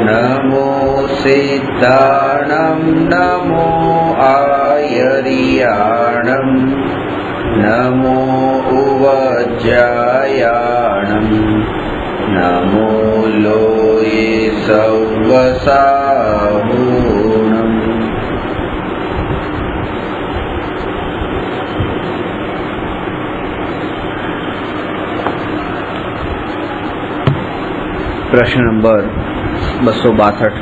नमो सिद्धाणं नमो आयर्याणं नमो उवज्रायाणं नमो लोये सव्वसाहूणम्। प्रश्न नंबर 262।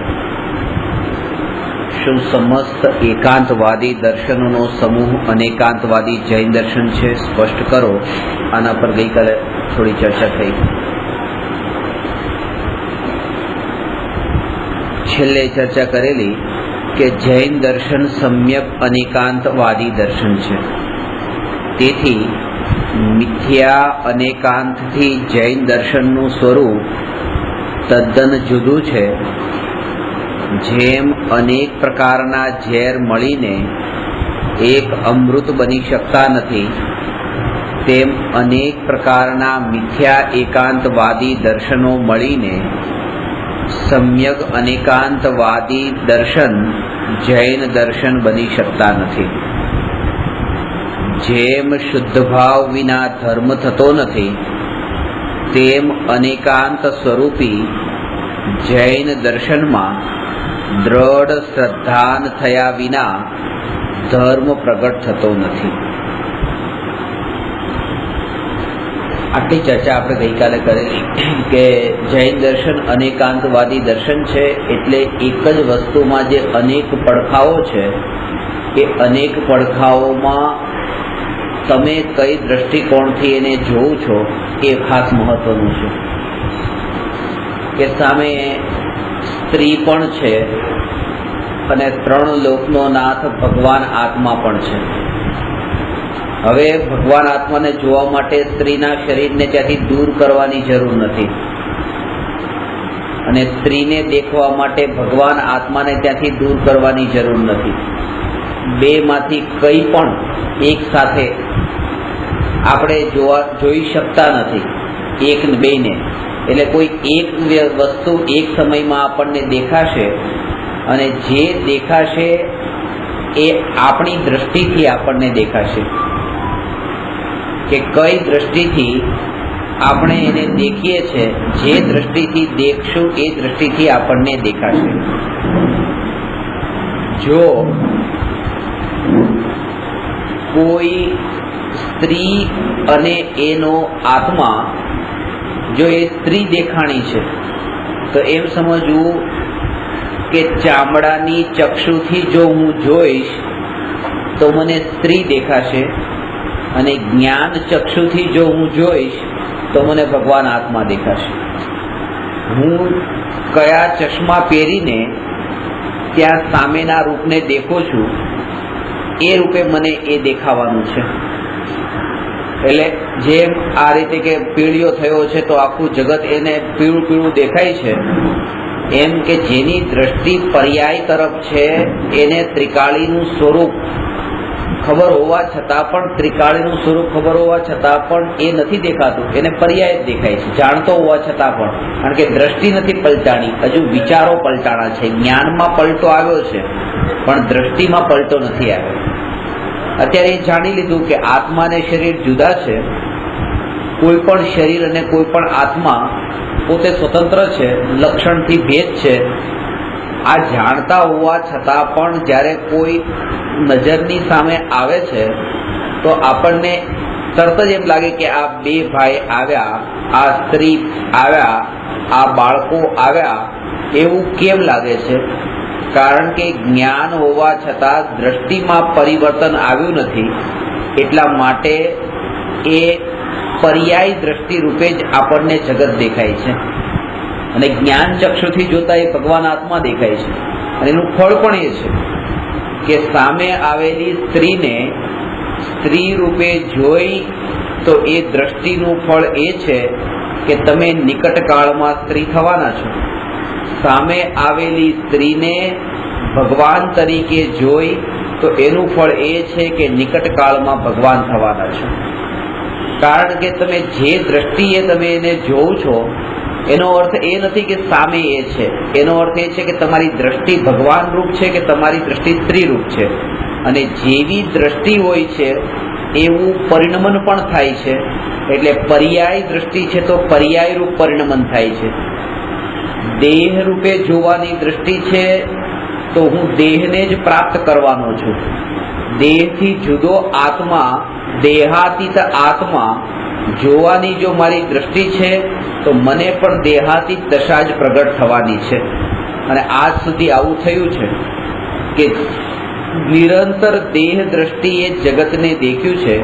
શું સમસ્ત એકાંતવાદી દર્શનોનો સમૂહ અનેકાંતવાદી જૈન દર્શન છે? સ્પષ્ટ કરો। આના પર ગઈકાલે થોડી ચર્ચા થઈ। છેલ્લે ચર્ચા કરેલી કે જૈન દર્શન સમ્યક અનેકાંતવાદી દર્શન છે। તેથી મિથ્યા અનેકાંતથી જૈન દર્શનનું સ્વરૂપ તદ્દન જુદું છે। જેમ અનેક પ્રકારના ઝેર મળીને એક અમૃત બની શકતા નથી, તેમ અનેક પ્રકારના મિથ્યા એકાંતવાદી દર્શનો મળીને સમ્યક અનેકાંતવાદી દર્શન જૈન દર્શન બની શકતા નથી। જેમ શુદ્ધ ભાવ વિના ધર્મ થતો નથી, તેમ અનેકાંત સ્વરૂપી જૈન દર્શનમાં દ્રઢ શ્રદ્ધાન થયા વિના ધર્મ પ્રગટ થતો નથી। આટલી ચર્ચા આપણે ગઈકાલે કરેલી કે જૈન દર્શન અનેકાંતવાદી દર્શન છે, એટલે એક જ વસ્તુમાં જે અનેક પડખાઓ છે એ અનેક પડખાઓમાં તમે કઈ દ્રષ્ટિકોણથી એને જોવો છો એ ખાસ મહત્વનું છે। કે સામે સ્ત્રી પણ છે અને ત્રણ લોકનો નાથ ભગવાન આત્મા પણ છે। હવે ભગવાન આત્માને જોવા માટે સ્ત્રીના શરીરને ત્યાંથી દૂર કરવાની જરૂર નથી, અને સ્ત્રીને દેખવા માટે ભગવાન આત્માને ત્યાંથી દૂર કરવાની જરૂર નથી। બે માંથી કઈ પણ એક સાથે આપણે જોઈ શકતા નથી, એક ને બેને। એટલે કોઈ એક વસ્તુ એક સમયમાં આપણને દેખાશે, અને જે દેખાશે એ આપણી દ્રષ્ટિથી આપણને દેખાશે। કે કઈ દ્રષ્ટિથી આપણે એને દેખીએ છીએ, જે દ્રષ્ટિથી દેખશું એ દ્રષ્ટિથી આપણને દેખાશે। જો કોઈ સ્ત્રી અને એનો આત્મા, જો એ સ્ત્રી દેખાણી છે તો એમ સમજવું કે ચામડાની ચક્ષુથી જો હું જોઈશ તો મને સ્ત્રી દેખાશે, અને જ્ઞાન ચક્ષુથી જો હું જોઈશ તો મને ભગવાન આત્મા દેખાશે। હું કયા ચશ્મા પહેરીને ત્યાં સામેના રૂપને દેખું છું એ રૂપે મને એ દેખાવાનું છે। એટલે જેમ આ રીતે કે પીળિયો થયો છે તો આખું જગત એને પીળું પીળું દેખાય છે, એમ કે જેની દ્રષ્ટિ પર્યાય તરફ છે એને ત્રિકાળીનું સ્વરૂપ ખબર હોવા છતાં પણ, ત્રિકાળીનું સ્વરૂપ ખબર હોવા છતાં પણ એ નથી દેખાતું, એને પર્યાય જ દેખાય છે, જાણતો હોવા છતાં પણ। કારણ કે દ્રષ્ટિ નથી પલટાણી, હજુ વિચારો પલટાણા છે। જ્ઞાનમાં પલટો આવ્યો છે પણ દ્રષ્ટિમાં પલટો નથી આવ્યો। અત્યારે એ જાણી લીધું કે આત્મા અને શરીર જુદા છે। કોઈ પણ શરીર અને કોઈ પણ આત્મા પોતે સ્વતંત્ર છે, લક્ષણથી ભેદ છે। આ જાણતા હોવા છતાં પણ જ્યારે કોઈ નજરની સામે આવે છે તો આપણને તરત જ એમ લાગે કે આ બે ભાઈ આવ્યા, આ સ્ત્રી આવ્યા, આ બાળકો આવ્યા, એવું કેમ લાગે છે? કારણ કે જ્ઞાન હોવા છતાં દ્રષ્ટિમાં પરિવર્તન આવ્યું નથી, એટલા માટે એ પર્યાય દ્રષ્ટિ રૂપે જ આપણને જગત દેખાય છે। અને જ્ઞાન ચક્ષુથી જોતા એ ભગવાન આત્મા દેખાય છે। અને એનું ફળ પણ એ છે કે સામે આવેલી સ્ત્રીને સ્ત્રી રૂપે જોઈ તો એ દ્રષ્ટિનું ફળ એ છે કે તમે નિકટ કાળમાં સ્ત્રી થવાના છો। સામે આવેલી સ્ત્રીને ભગવાન તરીકે જોઈ તો એનું ફળ એ છે કે નિકટ કાળમાં ભગવાન થવાના છો। કારણ કે તમે જે દ્રષ્ટિએ તમે એને જોવો છો એનો અર્થ એ નથી કે સામે એ છે, એનો અર્થ એ છે કે તમારી દ્રષ્ટિ ભગવાન રૂપ છે કે તમારી દ્રષ્ટિ સ્ત્રી રૂપ છે. અને જેવી દ્રષ્ટિ હોય છે એવું પરિણમન પણ થાય છે. એટલે પર્યાય દ્રષ્ટિ છે તો પર્યાય રૂપ પરિણમન થાય છે. દેહ રૂપે જોવાની દ્રષ્ટિ છે તો હું દેહને જ પ્રાપ્ત કરવાનો છું. દેહથી જુદો આત્મા, દેહાતીત આત્મા જોવાની જો મારી દ્રષ્ટિ છે તો મને પણ દેહાતીત દશા જ પ્રગટ થવાની છે. અને આજ સુધી આવું થયું છે કે નિરંતર દેહ દ્રષ્ટિએ જગતને દેખ્યું છે,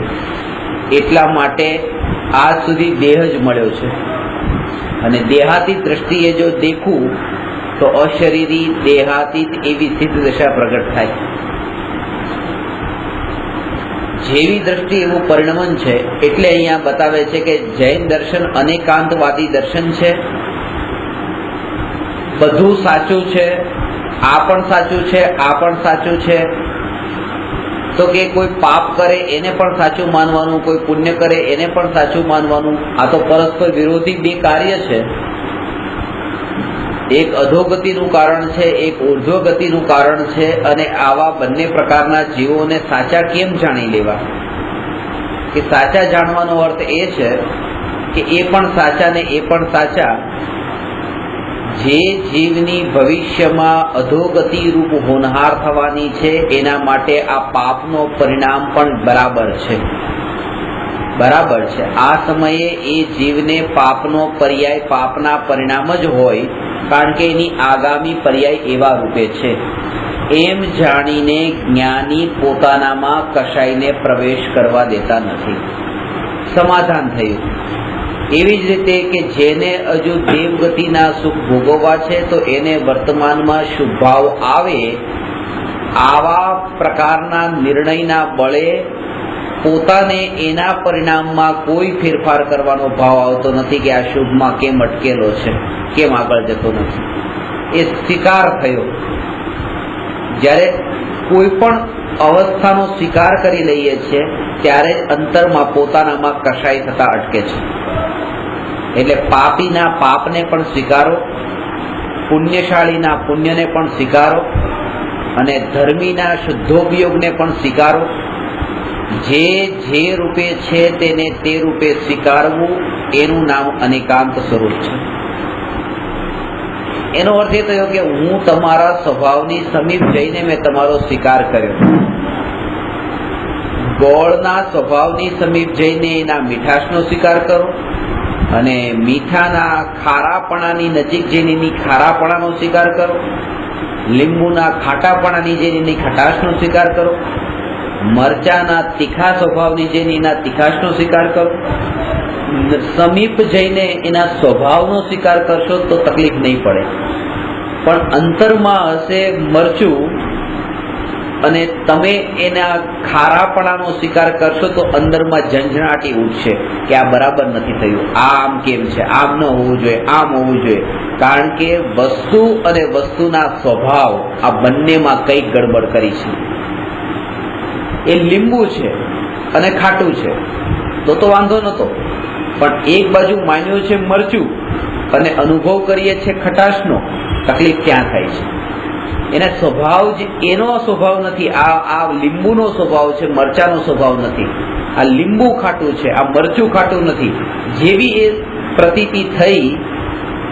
એટલા માટે આજ સુધી દેહ જ મળ્યો છે. અને દેહાતીત દ્રષ્ટિએ જો દેખું તો અશરીરી દેહાતીત એવી સિદ્ધ દશા પ્રગટ થાય. જેવી દ્રષ્ટિ એવું પરિણમન છે. એટલે અહીંયા બતાવે છે કે જૈન દર્શન અનેકાંતવાદી દર્શન છે. બધું સાચું છે, આ પણ સાચું છે, આ પણ સાચું છે. તો કે કોઈ પાપ કરે એને પણ સાચું માનવાનું, કોઈ પુણ્ય કરે એને પણ સાચું માનવાનું. આ તો પરસ્પર વિરોધી બે કાર્ય છે. એક અધોગતિનું કારણ છે, એક ઉર્ધ્વગતિનું કારણ છે. અને આવા બંને પ્રકારના જીવોને સાચા કેમ જાણી લેવા? કે સાચા જાણવાનો અર્થ એ છે કે એ પણ સાચા ને એ પણ સાચા. જે જીવની ભવિષ્યમાં અધોગતિ રૂપ હોનહાર થવાની છે એના માટે આ પાપનો પરિણામ પણ બરાબર છે. બરાબર છે. આ સમયે એ જીવને પાપનો પર્યાય પાપના પરિણામ જ હોય, કારણ કે એની આગામી પર્યાય એવા રૂપે છે. એમ જાણીને જ્ઞાની પોતાનામાં કશાયને પ્રવેશ કરવા દેતા નથી. સમાધાન થયું. એવી જ રીતે કે જેને હજુ દેવગતિના સુખ ભોગવવા છે તો એને વર્તમાનમાં શુભ ભાવ આવે, આવા પ્રકારના નિર્ણયના બળે પોતાને એના પરિણામમાં કોઈ ફેરફાર કરવાનો ભાવ આવતો નથી કે આ શુભમાં કેમ અટકેલો છે, કેમ આગળ જતો નથી. એ સ્વીકાર થયો. જ્યારે કોઈ પણ અવસ્થાનો સ્વીકાર કરી લઈએ છીએ ત્યારે અંતરમાં પોતાનામાં કશાય થતા અટકે છે. એટલે પાપીના પાપને પણ સ્વીકારો, પુણ્યશાળીના પુણ્યને પણ સ્વીકારો, અને ધર્મીના શુદ્ધોપયોગને પણ સ્વીકારો. જે રૂપે છે તેને તે રૂપે સ્વીકારવું, એનું નામ અનેકાંત સ્વરૂપ છે. એનો અર્થ એ થયો કે હું તમારા સ્વભાવની સમીપ જઈને મેં તમારો સ્વીકાર કર્યો. ગોળના સ્વભાવની સમીપ જઈને એના મીઠાશનો સ્વીકાર કરો, અને મીઠાના ખારાપણાની નજીક જઈને એની ખારાપણાનો સ્વીકાર કરો. લીંબુના ખાટાપણાની જઈને એની ખટાશનો સ્વીકાર કરો. મરચાના તીખા સ્વભાવની જઈને એના તીખાશનો સ્વીકાર કરો. સમીપ જઈને એના સ્વભાવનો સ્વીકાર કરશો તો તકલીફ નહીં પડે. પણ અંતરમાં હશે મરચું અને તમે એના ખારાપણાનો સ્વીકાર કરશો તો અંદરમાં ઝંઝણાટી ઉઠશે કે આ બરાબર નથી થયું, આમ કેમ છે, આમ ન હોવું જોઈએ, આમ હોવું જોઈએ. કારણ કે વસ્તુ અને વસ્તુના સ્વભાવ આ બંનેમાં કંઈક ગડબડ કરી છે. એ લીંબુ છે અને ખાટું છે તો વાંધો નતો, પણ એક બાજુ માન્યું છે મરચું અને અનુભવ કરીએ છીએ ખટાશનો, તકલીફ ક્યાં થાય છે? એના સ્વભાવ જ એનો સ્વભાવ નથી. આ લીંબુનો સ્વભાવ છે, મરચાનો સ્વભાવ નથી. આ લીંબુ ખાટું છે, આ મરચું ખાટું નથી. જેવી એ પ્રતીતિ થઈ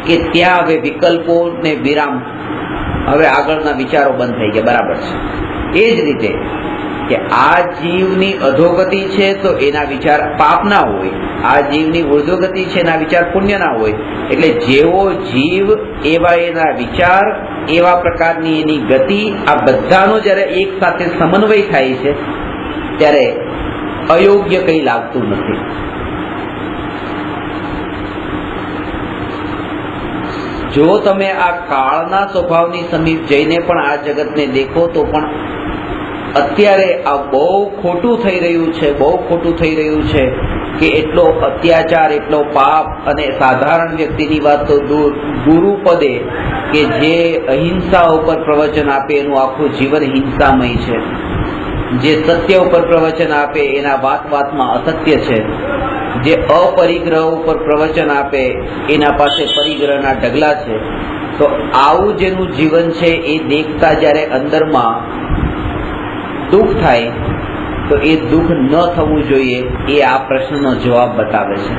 કે ત્યાં હવે વિકલ્પો ને વિરામ, હવે આગળના વિચારો બંધ થઈ ગયા. બરાબર છે. એ જ રીતે કે આ જીવની અધોગતિ છે તો એના વિચાર પાપના હોય, આ જીવની ઉર્ધ્વગતિ છે એના વિચાર પુણ્યના હોય. એટલે જેવો જીવ એવા એના વિચાર, એવા પ્રકારની એની ગતિ, આ બધાનો જ્યારે એક સાથે સમન્વય થાય છે ત્યારે અયોગ્ય કંઈ લાગતું નથી. જો તમે આ કાળના સ્વભાવની સમીપ જઈને પણ આ જગતને દેખો તો પણ અત્યારે આ બહુ ખોટું થઈ રહ્યું છે, બહુ ખોટું થઈ રહ્યું છે કે એટલો અત્યાચાર, એટલો પાપ. અને સાધારણ વ્યક્તિની વાત તો દૂર, ગુરુપદે કે જે અહિંસા ઉપર પ્રવચન આપે એનું આખું જીવન હિંસામય છે, જે સત્ય ઉપર પ્રવચન આપે એના વાતમાં અસત્ય છે, જે અપરિગ્રહ ઉપર પ્રવચન આપે એના પાસે પરિગ્રહના ઢગલા છે. તો આવું જેનું જીવન છે એ દેખતા જ્યારે અંદરમાં દુઃખ થાય તો એ દુઃખ ન થવું જોઈએ એ આ પ્રશ્નનો જવાબ બતાવે છે.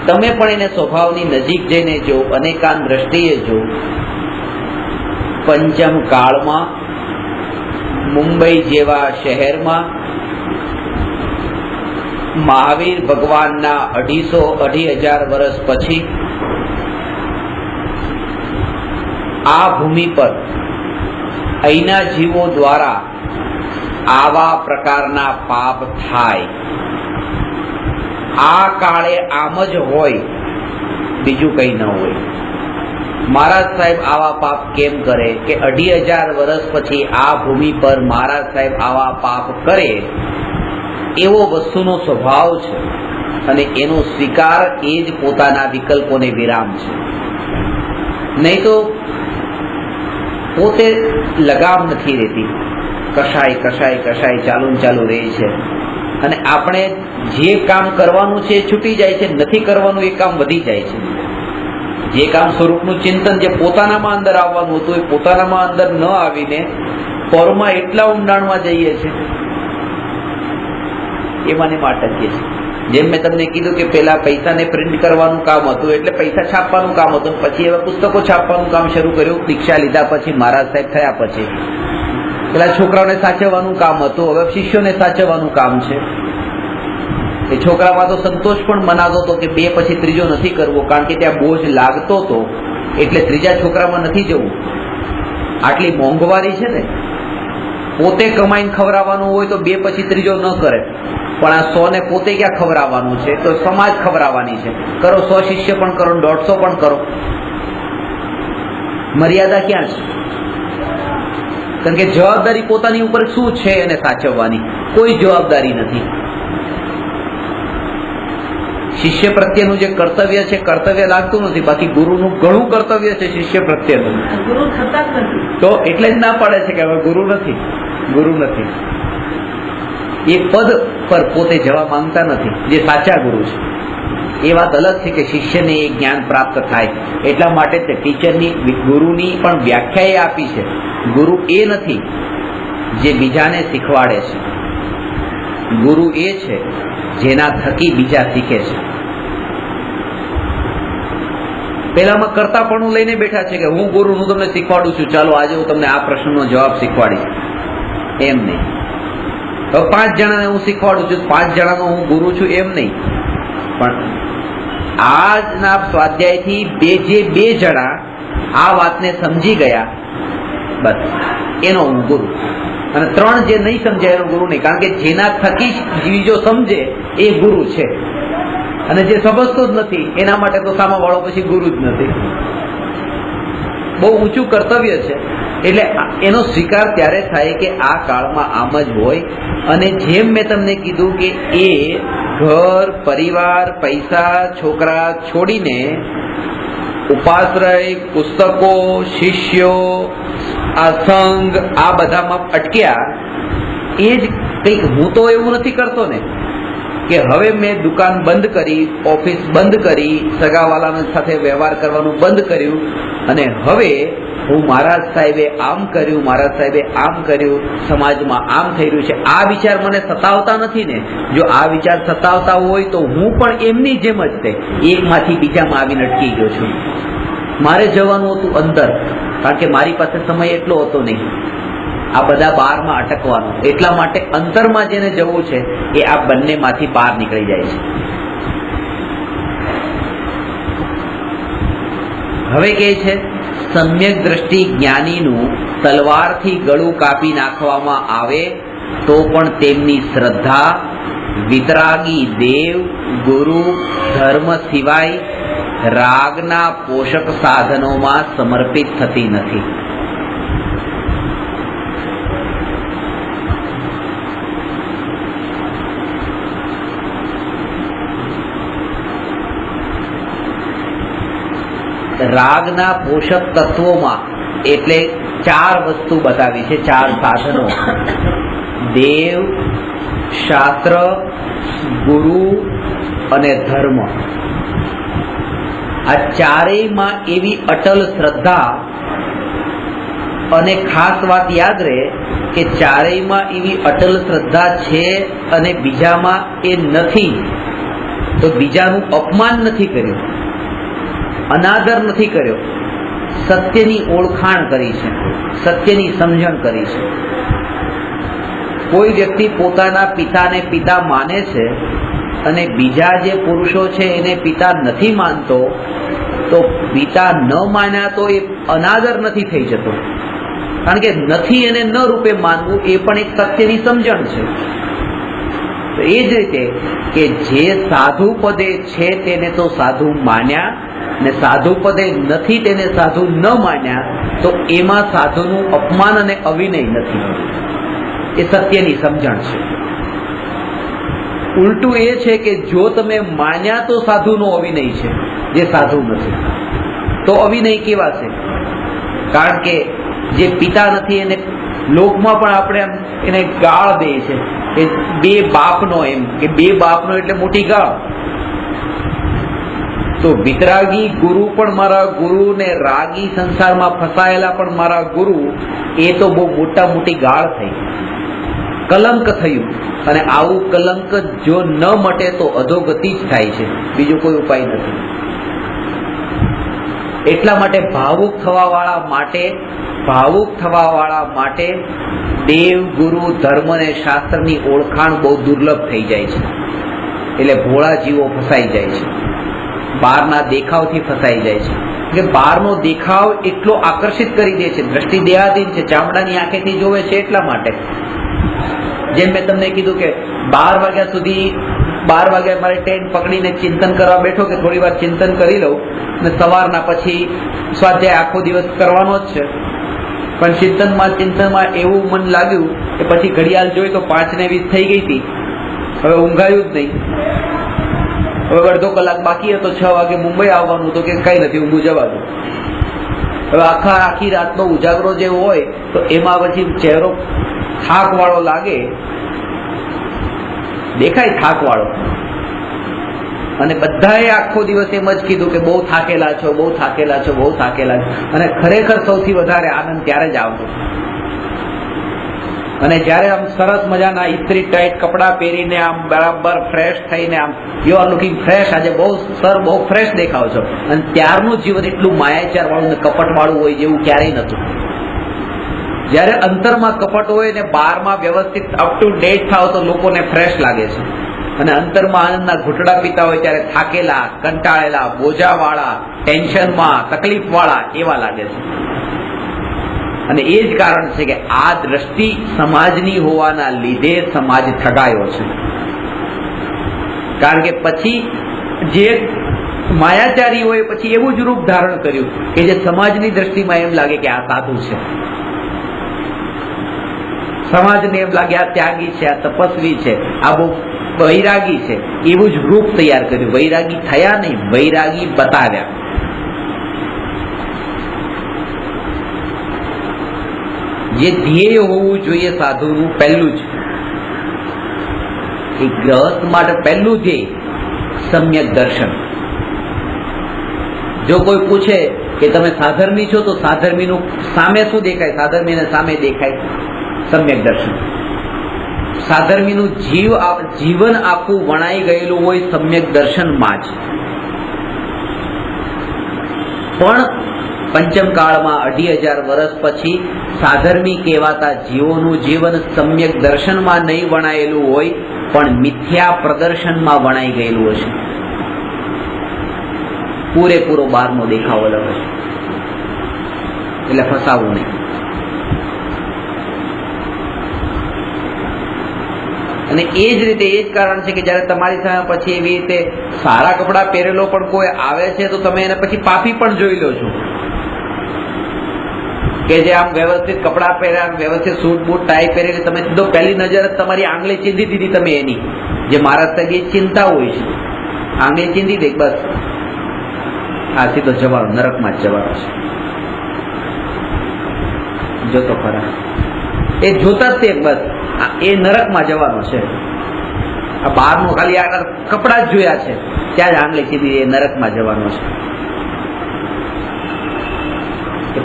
તમે પણ એને સ્વભાવની નજીક જઈને જો, અનેકાન દ્રષ્ટિએ જો. પંચમ કાળમાં મુંબઈ જેવા શહેરમાં મહાવીર ભગવાનના 2,500 વર્ષ પછી આ ભૂમિ પર અહીંના જીવો દ્વારા આવા પ્રકારના પાપ થાય. આ કાળે આમ જ હોય, બીજું કઈ ન હોય. મહારાજ સાહેબ આવા પાપ કેમ કરે કે 2,500 વર્ષ પછી આ ભૂમિ પર મહારાજ સાહેબ આવા પાપ કરે એવો વસ્તુનો સ્વભાવ છે અને એનો સ્વીકાર એ જ પોતાના વિકલ્પોને વિરામ છે. નહીં તો પોતે લગામ નથી રહેતી, કશાય ચાલુ રહે છે. અને આપણે જે કામ કરવાનું છે એ છૂટી જાય છે, નથી કરવાનું એ કામ વધી જાય છે. જે કામ સ્વરૂપનું ચિંતન જે પોતાનામાં અંદર આવવાનું હતું એ પોતાનામાં અંદર ન આવીને પરમાં એટલા ઊંડાણમાં જઈએ છે, એમાંને માટે જ છે. જેમ મેં તમને કીધું કે પેલા પૈસાને પ્રિન્ટ કરવાનું કામ હતું એટલે પૈસા છાપવાનું કામ હતું, પછી એવા પુસ્તકો છાપવાનું કામ શરૂ કર્યું દીક્ષા લીધા પછી, મહારાજ સાહેબ થયા પછી. પેલા છોકરાઓને સાચવવાનું કામ હતું, હવે શિષ્યોને સાચવવાનું કામ છે. એ છોકરામાં તો સંતોષ પણ મનાતો હતો કે 2 પછી ત્રીજો નથી કરવો, કારણ કે ત્યાં બોજ લાગતો હતો એટલે ત્રીજા છોકરામાં નથી જવું. આટલી મોંઘવારી છે ને, પોતે કમાઈને ખવડાવવાનું હોય તો 2 પછી ત્રીજો ન કરે, પણ આ 100 ને પોતે ક્યાં ખવડાવવાનું છે, તો સમાજ ખવડાવવાની છે. કરો 100 શિષ્ય પણ કરો, 150 પણ કરો, મર્યાદા ક્યાં છે? કારણ કે જવાબદારી પોતાની ઉપર શું છે એને સાચવવાની, કોઈ જવાબદારી નથી. શિષ્ય પ્રત્યેનું જે કર્તવ્ય છે કર્તવ્ય લાગતું નથી, બાકી ગુરુનું ઘણું કર્તવ્ય છે શિષ્ય પ્રત્યેનું. તો એટલે જ ના પાડે છે કે હવે ગુરુ નથી. એ પદ પર પોતે જવા માંગતા નથી જે સાચા ગુરુ છે. એ વાત અલગ છે કે શિષ્યને એ જ્ઞાન પ્રાપ્ત થાય, એટલા માટે તે ટીચરની ગુરુની પણ વ્યાખ્યા એ આપી છે. ગુરુ એ નથી જે બીજાને શીખવાડે છે, ગુરુ એ છે જેના થકી બીજા શીખે છે. પેલામાં કર્તાપણું લઈને બેઠા છે કે હું ગુરુ, હું તમને શીખવાડું છું, ચાલો આજે હું તમને આ પ્રશ્નનો જવાબ શીખવાડીશ. એમ નહીં. હવે 5 જણાને હું શીખવાડું છું, 5 જણાનો હું ગુરુ છું એમ નહીં. પણ આજના સ્વાધ્યાયથી જે 2 જણા આ વાતને સમજી ગયા, બસ એનો હું ગુરુ. અને 3 જે નહીં સમજાય એનો ગુરુ નહીં, કારણ કે જેના થકી બીજો સમજે એ ગુરુ છે, અને જે સમજતો જ નથી એના માટે તો સામા વાળો પછી ગુરુ જ નથી. બહુ ઊંચું કર્તવ્ય છે. એટલે એનો સ્વીકાર ત્યારે થાય કે આ કાળમાં આમ જ હોય. અને જેમ મેં તમને કીધું કે એ ઘર, પરિવાર, પૈસા, છોકરા છોડીને ઉપાશ્રય, પુસ્તકો, શિષ્યો, આ સંઘ, આ બધામાં અટક્યા. એ જ કંઈક હું તો એવું નથી કરતો ને કે હવે મેં દુકાન બંધ કરી, ઓફિસ બંધ કરી, સગાવાલાના સાથે વ્યવહાર કરવાનું બંધ કર્યું અને હવે હું મહારાજ સાહેબે આમ કર્યું, મહારાજ સાહેબે આમ કર્યું, સમાજમાં આમ થઈ રહ્યું છે, આ વિચાર મને સતાવતા નથી ને. જો આ વિચાર સતાવતા હોય તો હું પણ એમની જેમ જ તે એકમાંથી બીજામાં આવીને અટકી ગયો છું. મારે જવાનું હતું અંદર, કારણ કે મારી પાસે સમય એટલો હતો નહીં આ બધા બહારમાં અટકવાનો. એટલા માટે અંતરમાં જેને જવું છે એ આ બંનેમાંથી બહાર નીકળી જાય છે. હવે કે છે સમ્યક દ્રષ્ટિ જ્ઞાનીનું તલવારથી ગળું કાપી નાખવામાં આવે તો પણ તેમની શ્રદ્ધા વિતરાગી દેવ, ગુરુ, ધર્મ સિવાય રાગના પોષક સાધનોમાં સમર્પિત થતી નથી. રાગના પોષક તત્વોમાં એટલે 4 વસ્તુ બતાવી છે, 4 સાધનો: દેવ, શાસ્ત્ર, ગુરુ, અને ધર્મ, આ ચારેયમાં એવી અટલ શ્રદ્ધા, અને ખાસ વાત યાદ રહે કે ચારેયમાં એવી અટલ શ્રદ્ધા છે અને બીજામાં એ નથી, તો બીજાનું અપમાન નથી કર્યું, અનાદર નથી કર્યો, સત્યની ઓળખાણ કરી છે, સત્યની સમજણ કરી છે. કોઈ વ્યક્તિ પોતાના પિતાને પિતા માને છે અને બીજા જે પુરુષો છે એને પિતા નથી માનતો, તો પિતા ન માન્યા તો એ અનાદર નથી થઈ જતો, કારણ કે નથી એને ન રૂપે માનવું એ પણ એક સત્યની સમજણ છે. તો એ જ રીતે કે જે સાધુ પદે છે તેને તો સાધુ માન્યા, ને સાધુ પદે નથી તેને સાધુ ન માન્યા, તો એમાં સાધુનું અપમાન અને અવિનય નથી, એ સત્યની સમજણ છે. ઉલટું એ છે કે જો તમે માન્યા તો સાધુનો અવિનય છે, જે સાધુ નથી તો અવિનય કેવા છે? કારણ કે જે પિતા નથી એને લોકમાં પણ આપણે એને ગાળ દે છે કે બે બાપનો, એમ કે બે બાપનો એટલે મોટી ગાળ. તો વિતરાગી ગુરુ પણ મારા ગુરુ ને રાગી સંસારમાં ફસાયેલા પણ મારા ગુરુ, એ તો બહુ મોટી ગાળ થઈ, કલંક થયું. અને આવું કલંક જો ન મટે તો અધોગતિ જ થાય છે, બીજો કોઈ ઉપાય નથી. એટલા માટે ભાવુક થવા વાળા માટે દેવ, ગુરુ, ધર્મ અને શાસ્ત્રની ઓળખાણ બહુ દુર્લભ થઈ જાય છે. એટલે ભોળા જીવો ફસાઈ જાય છે, બહારના દેખાવથી ફસાઈ જાય છે. કે બહારનો દેખાવ એટલો આકર્ષિત કરી દે છે, દ્રષ્ટિ દેહાધીન છે, ચામડાની આંખેથી જોવે છે. એટલા માટે જેમ મેં તમને કીધું કે 12 વાગ્યા સુધી 12 વાગે મારે ટેન્ટ પકડીને ચિંતન કરવા બેઠો કે થોડી વાર ચિંતન કરી લઉં, અને સવારના પછી સ્વાધ્યાય આખો દિવસ કરવાનો જ છે. પણ ચિંતનમાં એવું મન લાગ્યું કે પછી ઘડિયાળ જોઈ તો 5:20 થઈ ગઈ હતી, હવે ઊંઘાયું જ નહીં. હવે અડધો કલાક બાકી હતો, 6 વાગે મુંબઈ આવવાનું, તો કે કઈ નથી, ઊંઘું જવા દો. હવે આખી રાતનો ઉજાગરો જે હોય તો એમાં પછી ચહેરો થાક વાળો લાગે, દેખાય થાક વાળો. અને બધાએ આખો દિવસ એમ જ કીધું કે બહુ થાકેલા છો, બહુ થાકેલા છો, બહુ થાકેલા છો. અને ખરેખર સૌથી વધારે આનંદ ત્યારે જ આવતો. અને જયારે આમ સરસ મજાના ઇસ્ત્રી ટાઈટ કપડા પહેરીને આમ બરાબર ફ્રેશ થઈને આમ યુ આર લુકિંગ ફ્રેશ, આજે બહુ ફ્રેશ દેખાવ છો. અને ત્યારનું જીવન એટલું માયાચાર વાળું ને કપટ વાળું હોય જેવું ક્યારેય નતું. જયારે અંતરમાં કપટ હોય ને બહારમાં વ્યવસ્થિત અપ ટુ ડેટ થાવ તો લોકોને ફ્રેશ લાગે છે. અને અંતરમાં આનંદના ઘૂંટડા પીતા હોય ત્યારે થાકેલા, કંટાળેલા, બોજાવાળા, ટેન્શનમાં, તકલીફવાળા એવા લાગે છે. અને એ જ કારણ છે કે આ દ્રષ્ટિ સમાજની હોવાના લીધે સમાજ ઠગાયો છે. કારણ કે પછી જે માયાચારી હોય પછી એવું જ રૂપ ધારણ કર્યું કે જે સમાજની દ્રષ્ટિમાં એમ લાગે કે આ સાધુ છે, સમાજને એમ લાગે આ ત્યાગી છે, આ તપસ્વી છે, આ બહુ વૈરાગી છે. એવું જ રૂપ તૈયાર કર્યું. વૈરાગી થયા નહીં, વૈરાગી બતાવ્યા. જે ધ્યેય હોવું જોઈએ સાધુનું, પહેલું જ એ ગ્રહસ્થ માટે પહેલું ધ્યેય સમ્યક દર્શન. જો કોઈ પૂછે કે તમે સાધર્મી છો તો સાધર્મીનું સામે શું દેખાય? સાધર્મીને સામે દેખાય સમ્યક દર્શન. સાધર્મીનું જીવન આખું વણાઈ ગયેલું હોય સમ્યક દર્શનમાં જ. પણ પંચમ કાળમાં 2500 વર્ષ પછી સાધર્મી કહેવાતા જીવોનું જીવન સમ્યક દર્શનમાં નહીં વણાયેલું હોય, પણ મિથ્યા પ્રદર્શનમાં વણાઈ ગયેલું હશે. પૂરેપૂરો બહારનો દેખાવ અલગ હશે. એટલે ફસાવું નહીં. અને એ જ રીતે એ જ કારણ છે કે જયારે તમારી સામે પછી એવી રીતે સારા કપડા પહેરેલો પણ કોઈ આવે છે તો તમે એને પછી પાપી પણ જોઈ લો છો. કે જે આમ વ્યવસ્થિત કપડા પહેર્યા, વ્યવસ્થિત સૂટ બૂટ ટાઈ પહેરેલી, તમે સીધો પહેલી નજર તમારી આંગળી ચીંધી દીધી તમે એની, જે મારા સગી ચિંતા હોય છે, આંગળી ચીંધી દે બસ, આ સીધો જવાનો, નરકમાં જ જવાનો છે. જોતો ખરા એ જોતા જ તે બસ એ નરકમાં જવાનો છે. આ બહારનું ખાલી આ કપડા જ જોયા છે ત્યાં જ આંગળી સીધી એ નરકમાં જવાનો છે.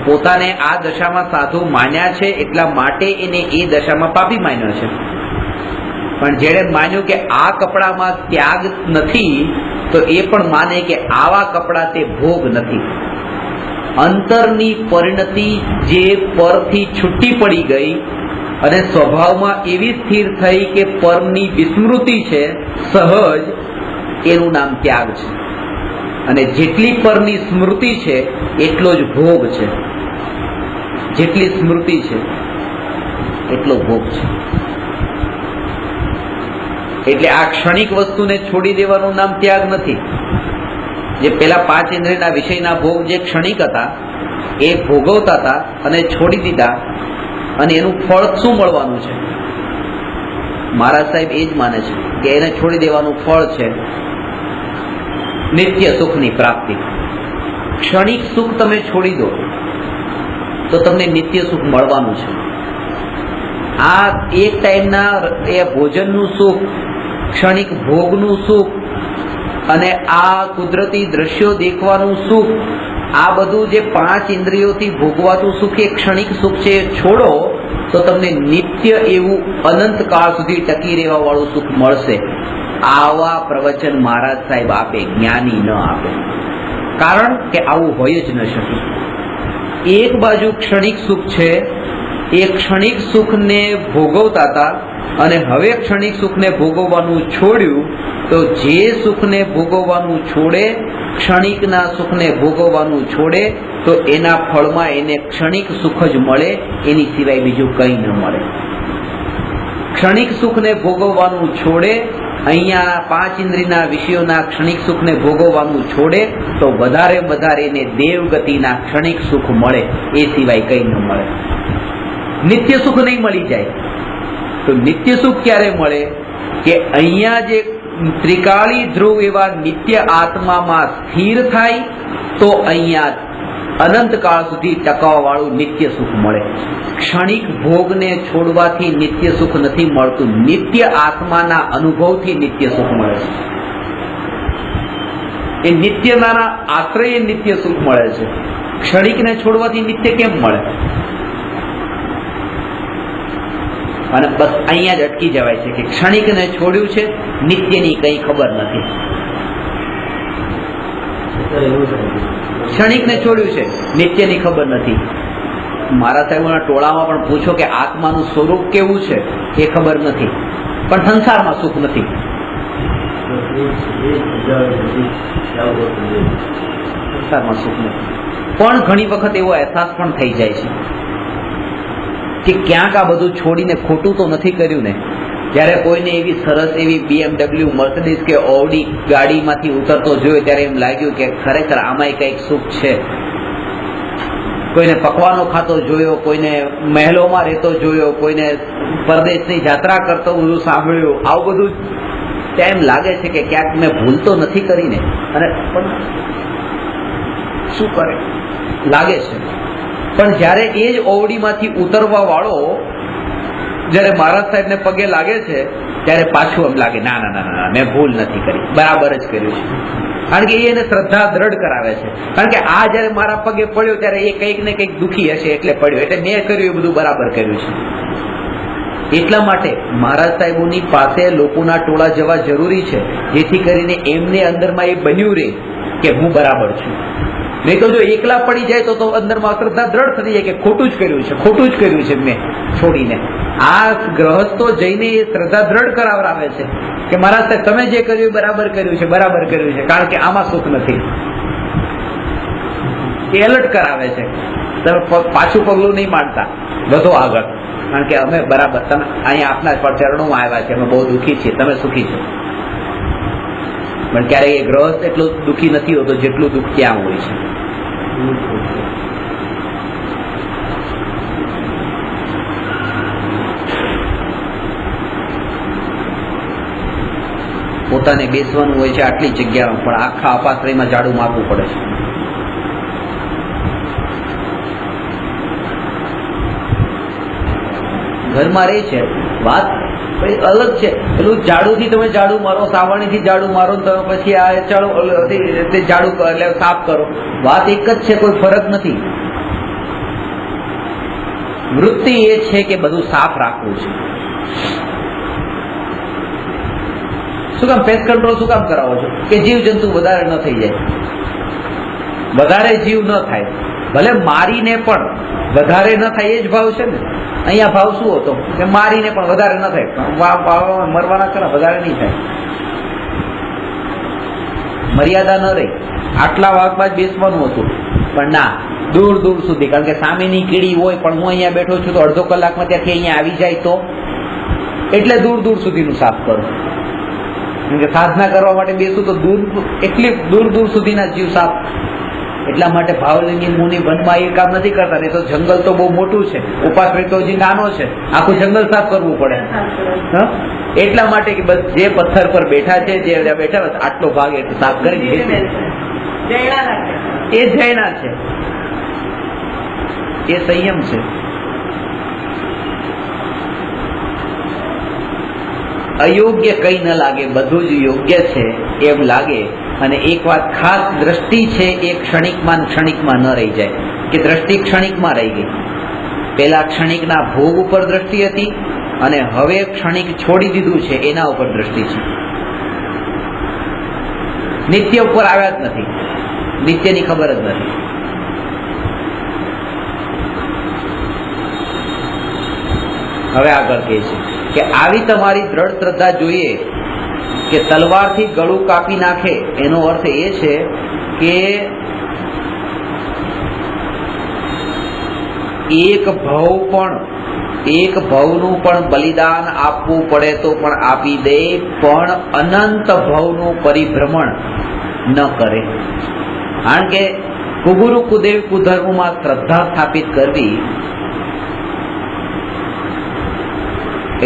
પોતાને આ દશામાં સાધુ માન્યા છે એટલા માટે એને એ દશામાં પાપી માન્યો છે. પણ જેણે માન્યું કે આ કપડામાં ત્યાગ નથી તો એ પણ માને કે આવા કપડા તે ભોગ નથી. અંતરની પરિણતિ જે પરથી છૂટી પડી ગઈ અને સ્વભાવમાં એવી સ્થિર થઈ કે પરની વિસ્મૃતિ છે સહજ, એનું નામ ત્યાગ છે. અને જેટલી પરની સ્મૃતિ છે એટલો જ ભોગ છે. જેટલી સ્મૃતિ છે એટલો ભોગ છે. એટલે આ ક્ષણિક વસ્તુને છોડી દેવાનું નામ ત્યાગ નથી. જે પેલા 5 ઇન્દ્રિયના વિષયના ભોગ જે ક્ષણિક હતા એ ભોગવતા હતા અને છોડી દીધા, અને એનું ફળ શું મળવાનું છે? મહારાજ સાહેબ એ જ માને છે કે એને છોડી દેવાનું ફળ છે નિત્ય સુખની પ્રાપ્તિ. ક્ષણિક સુખ તમે છોડી દો તો તમને નિત્ય સુખ મળવાનું છે. આ એક ટાઈમના એ ભોજનનું સુખ, ક્ષણિક ભોગનું સુખ અને આ કુદરતી દ્રશ્યો દેખવાનું સુખ, આ બધું જે 5 ઇન્દ્રિયોથી ભોગવાતું સુખ એ ક્ષણિક સુખ છે, છોડો તો તમને નિત્ય એવું અનંત કાળ સુધી ટકી રહેવા વાળું સુખ મળશે. આવા પ્રવચન મહારાજ સાહેબ આપે, જ્ઞાની ન આપે. કારણ કે આવું હોય જ ન શકે. એક બાજુ ક્ષણિક સુખ છે, એ ક્ષણિક સુખને ભોગવતા હતા અને હવે ક્ષણિક સુખને ભોગવવાનું છોડ્યું, તો જે સુખને ભોગવવાનું છોડે, ક્ષણિકના સુખને ભોગવવાનું છોડે, તો એના ફળમાં એને ક્ષણિક સુખ જ મળે, એની સિવાય બીજું કંઈ ન મળે. ક્ષણિક સુખને ભોગવવાનું છોડે, અહીંયા 5 ઇન્દ્રિયના વિષયોના ક્ષણિક સુખને ભોગવવાનું છોડે, તો વધારે એને દેવગતિના ક્ષણિક સુખ મળે, એ સિવાય કંઈ ન મળે. નિત્ય સુખ નહીં મળી જાય. તો નિત્ય સુખ ક્યારે મળે? કે અહીંયા જે ત્રિકાળી ધ્રુવ એવા નિત્ય આત્મામાં સ્થિર થાય તો અહીંયા અનંત કાળ સુધી ટકાવવા વાળું નિત્ય સુખ મળે. ક્ષણિક ભોગને છોડવાથી નિત્ય સુખ નથી મળતું, નિત્ય આત્માના અનુભવથી નિત્ય સુખ મળે છે. એ નિત્યના આશ્રય નિત્ય સુખ મળે છે. ક્ષણિકને છોડવાથી નિત્ય કેમ મળે? અને બસ અહીંયા જ અટકી જવાય છે કે ક્ષણિકને છોડ્યું છે, નિત્યની કઈ ખબર નથી. ક્ષણિકને છોડ્યું છે, નિત્યની ખબર નથી. મારા સાહેબોના ટોળામાં પણ પૂછો કે આત્માનું સ્વરૂપ કેવું છે, એ ખબર નથી. પણ સંસારમાં સુખ નથી. સંસારમાં સુખ નથી. પણ ઘણી વખત એવો અહેસાસ પણ થઈ જાય છે કે ક્યાંક આ બધું છોડીને ખોટું તો નથી કર્યું ને. જ્યારે કોઈને એવી સરસ એવી BMW, મર્સિડીઝ કે ઓડી ગાડીમાંથી ઉતરતો જોયો ત્યારે એમ લાગ્યું કે ખરેખર આમાંય કંઈક સુખ છે. કોઈને પકવાનો ખાતો જોયો, કોઈને મહેલોમાં રહેતો જોયો, કોઈને પરદેશની યાત્રા કરતો બધું સાંભળ્યું. આવું બધું ત્યાં એમ લાગે છે કે ક્યાંક મેં ભૂલ તો નથી કરીને. અને શું કરે લાગે છે. પણ જ્યારે એ જ ઓવડીમાંથી ઉતરવા વાળો જ્યારે મહારાજ સાહેબને પગે લાગે છે ત્યારે પાછું એમ લાગે ના ના ના ના મેં ભૂલ નથી કરી, બરાબર જ કર્યું છે. કારણ કે એને શ્રદ્ધા દ્રઢ કરાવે છે. કારણ કે આ જ્યારે મારા પગે પડ્યો ત્યારે એ કંઈક ને કંઈક દુઃખી હશે એટલે પડ્યો, એટલે મેં કર્યું એ બધું બરાબર કર્યું છે. એટલા માટે મહારાજ સાહેબોની પાસે લોકોના ટોળા જવા જરૂરી છે, જેથી કરીને એમને અંદરમાં એ બન્યું રહે કે હું બરાબર છું. નહીં તો જો એકલા પડી જાય તો અંદરમાં શ્રદ્ધા દ્રઢ થઈ જાય કે ખોટું જ કર્યું છે, ખોટું જ કર્યું છે મેં છોડીને. આ ગ્રહસ્થો જઈને એ શ્રદ્ધા દ્રઢ કરાવરાવે છે કે મહારાજ સાહેબ તમે જે કર્યું બરાબર કર્યું છે, બરાબર કર્યું છે. કારણ કે આમાં સુખ નથી. એ એલર્ટ કરાવે છે. તમે પાછું પગલું નહીં માંડતા, વધો આગળ. કારણ કે અમે બરાબર, તમે અહીંયા આપના પર ચરણોમાં આવ્યા છે, અમે બહુ દુઃખી છીએ, તમે સુખી છો. પણ ક્યારેય એ ગ્રહસ્થ એટલું દુઃખી નથી હોતો જેટલું દુઃખ ત્યાં હોય છે. પોતાને બેસવાનું હોય છે આટલી જગ્યામાં, પણ આખા અપાશ્રયમાં ઝાડુ મારવું પડે છે. ઘરમાં રહે છે, વાત અલગ છે. પેલું ઝાડુથી તમે ઝાડુ મારો, સાવરણીથી ઝાડુ મારો, તમે પછી આ ચાલો તે ઝાડુ એટલે સાફ કરો, વાત એક જ છે, કોઈ ફરક નથી. વૃત્તિ એ છે કે બધું સાફ રાખવું છે. શું કામ પેસ્ટ કંટ્રોલ શું કામ કરાવો છો? કે જીવ જંતુ વધારે ન થઈ જાય, વધારે જીવ ન થાય. ભલે મારીને પણ વધારે ન થાય, એ જ ભાવ છે ને. અહીંયા ભાવ શું હતો કે મારીને પણ વધારે ન થાય, મરવાના ખરા, વધારે નહીં થાય. મર્યાદા ન રહી. આટલા વાગમાં જ બેસવાનું હતું, પણ ના, દૂર દૂર સુધી. કારણ કે સામેની કીડી હોય, પણ હું અહીંયા બેઠો છું તો અડધો કલાકમાં ત્યાંથી અહીંયા આવી જાય તો, એટલે દૂર દૂર સુધીનું સાફ કરું. કારણ કે સાધના કરવા માટે બેસું તો એટલી દૂર દૂર સુધીના જીવ સાફ. એટલા માટે ભાવલિંગી મુનિ વનમાં એ કામ નથી કરતા. નહીં તો જંગલ તો બહુ મોટું છે, ઉપાશ્રય તો હજી નાનો છે, આખું જંગલ સાફ કરવું પડે. એટલા માટે કે બસ જે પથ્થર પર બેઠા છે, જે બેઠા બસ આટલો ભાગ એટલે સાફ કરી દે. એ જૈના છે, એ સંયમ છે. અયોગ્ય કઈ ન લાગે, બધું જ યોગ્ય છે એમ લાગે. અને એક વાત ખાસ, દ્રષ્ટિ છે એ ક્ષણિકમાં ન રહી જાય, કે દ્રષ્ટિ ક્ષણિકમાં રહી ગઈ. પેલા ક્ષણિકના ભોગ ઉપર દ્રષ્ટિ હતી, અને હવે ક્ષણિક છોડી દીધું છે એના ઉપર દ્રષ્ટિ છે. નિત્ય ઉપર આવ્યા જ નથી, નિત્યની ખબર જ નથી. હવે આગળ કહે છે કે આવી તમારી દ્રઢ શ્રદ્ધા જોઈએ કે તલવારથી ગળું કાપી નાખે. એનો અર્થ એ છે કે એક ભવનું પણ બલિદાન આપવું પડે તો પણ આપી દે, પણ અનંત ભવનું પરિભ્રમણ ન કરે. કારણ કે કુગુરુ કુદેવ કુધર્મમાં શ્રદ્ધા સ્થાપિત કરવી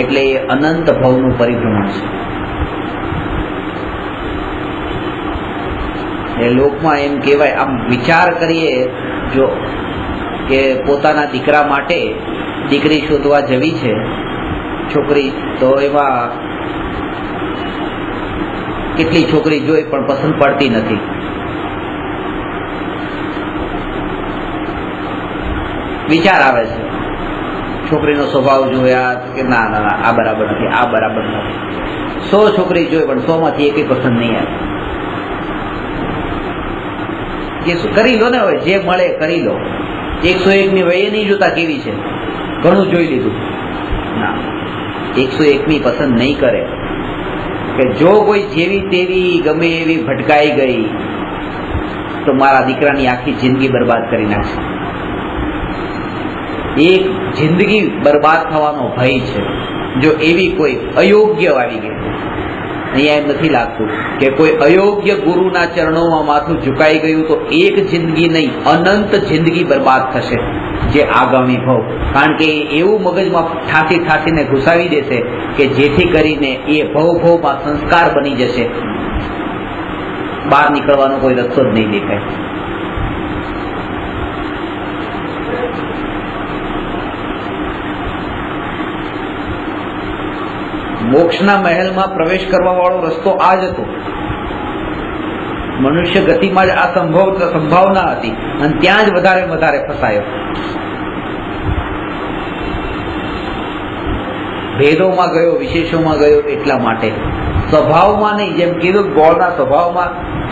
એટલે એ અનંત ભવનું પરિભ્રમણ છે. એ લોકમાં એમ કહેવાય, આમ વિચાર કરીએ જો કે પોતાના દીકરા માટે દીકરી શોધવા જવી છે છોકરી, તો એમાં કેટલી છોકરી જોઈ પણ પસંદ પડતી નથી. વિચાર આવે છે, છોકરીનો સ્વભાવ જોયા કે ના ના ના આ બરાબર નથી, આ બરાબર નથી. 100 છોકરી જોઈ પણ 100 માંથી એકેય પસંદ નહીં આવે. જે કરી લો ને, હવે જે મળે કરી લો. 101 ની વયે નહીં જોતા કેવી છે, ઘણું જોઈ લીધું. ના, 101 ની પસંદ નહીં કરે. કે જો કોઈ જેવી તેવી ગમે એવી ભટકાઈ ગઈ તો મારા દીકરાની આખી જિંદગી બરબાદ કરી નાખશે. એક જિંદગી બરબાદ થવાનો ભય છે જો એવી કોઈ અયોગ્ય આવી ગઈ. અહીંયા એમ નથી લાગતું કે કોઈ અયોગ્ય ગુરુના ચરણોમાં માથું ઝુકાઈ ગયું તો એક જિંદગી નહીં, અનંત જિંદગી બરબાદ થશે, જે આગામી ભવ. કારણ કે એવું મગજમાં ઠાસીને ઘુસાવી દેશે કે જેથી કરીને એ ભવમાં સંસ્કાર બની જશે, બહાર નીકળવાનો કોઈ રસ્તો જ નહીં દેખાય. મોક્ષના મહેલમાં પ્રવેશ કરવા વાળો રસ્તો આ જ હતો. મનુષ્ય ગતિમાં જ આ સંભાવના હતી અને ત્યાં જ વધારે ફસાયો. ભેદોમાં ગયો, વિશેષોમાં ગયો. એટલા માટે સ્વભાવમાં નહીં, જેમ કીધું ગોળના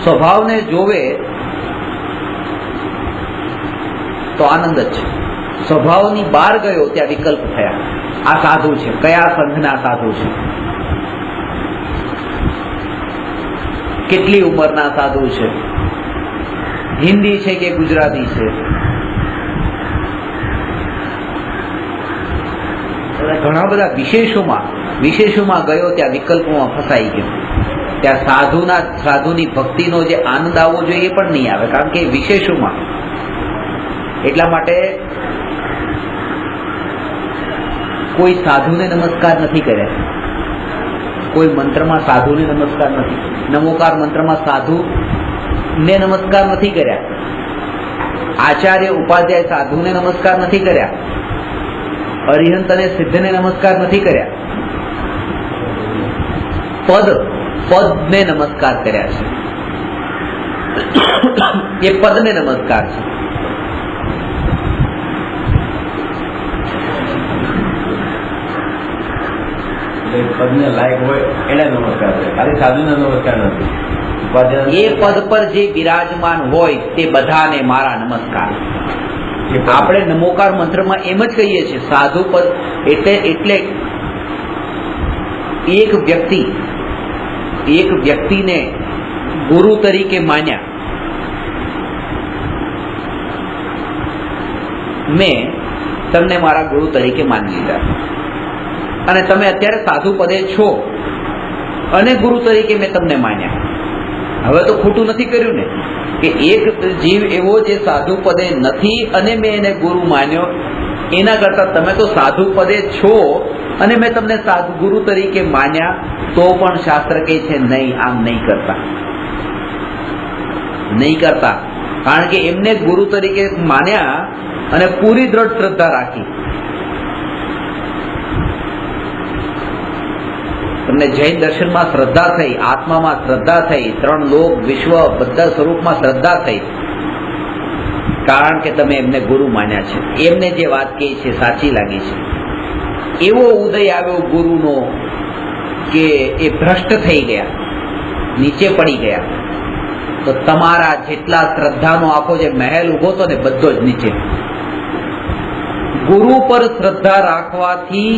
સ્વભાવને જોવે તો આનંદ જ છે. સ્વભાવની બહાર ગયો ત્યાં વિકલ્પ થયા. આ સાધુ છે, કયા સંઘના સાધુ છે, કેટલી ઉંમરના સાધુ છે, હિન્દી છે કે ગુજરાતી છે. ઘણા બધા વિશેષોમાં ગયો ત્યાં વિકલ્પોમાં ફસાઈ ગયો. ત્યાં સાધુની ભક્તિનો જે આનંદ આવવો જોઈએ એ પણ નહીં આવે, કારણ કે વિશેષોમાં. એટલા માટે કોઈ સાધુને નમસ્કાર નથી કર્યા, કોઈ મંત્રમાં સાધુને નમસ્કાર નથી, નમોકાર મંત્રમાં સાધુને નમસ્કાર નથી કર્યા, આચાર્ય ઉપાધ્યાય સાધુને નમસ્કાર નથી કર્યા, અરિહંત અને સિદ્ધને નમસ્કાર નથી કર્યા. પદને નમસ્કાર કર્યા છે. એ પદને નમસ્કાર છે. પદને લાયક હોય એને નમસ્કાર છે, ખાલી સાધુને નમસ્કાર નથી. એ પદ પર જે બિરાજમાન હોય તે બધાને મારા નમસ્કાર. આપણે નમોકાર મંત્રમાં એમ જ કહીએ છીએ સાધુ પદ એટલે એક વ્યક્તિને ગુરુ તરીકે માન્યા. મેં તમને મારા ગુરુ તરીકે માની લીધા અને તમે અત્યારે સાધુ પદે છો અને ગુરુ તરીકે મેં તમને માન્યા. હવે તો ખોટું નથી કર્યું ને કે એક જીવ એવો જે સાધુ પદે નથી અને મેં એને ગુરુ માન્યો, એના કરતા તમે તો સાધુ પદે છો અને મેં તમને સાધુ ગુરુ તરીકે માન્યા, તો પણ શાસ્ત્ર કહે છે નહીં, આમ નહીં કરતા. કારણ કે એમને ગુરુ તરીકે માન્યા અને પૂરી દ્રઢ શ્રદ્ધા રાખી. તમને જૈન દર્શનમાં શ્રદ્ધા થઈ, આત્મામાં શ્રદ્ધા થઈ, 3 લોક વિશ્વ બધા સ્વરૂપમાં શ્રદ્ધા થઈ, કારણ કે તમે એમને ગુરુ માન્યા છે. એમને જે વાત કહી છે સાચી લાગી છે. એવો ઉદય આવ્યો ગુરુનો કે એ ભ્રષ્ટ થઈ ગયા, નીચે પડી ગયા. તો તમારા જેટલા શ્રદ્ધાનો આખો જે મહેલ ઉભો હતો ને બધો જ નીચે. ગુરુ પર શ્રદ્ધા રાખવાથી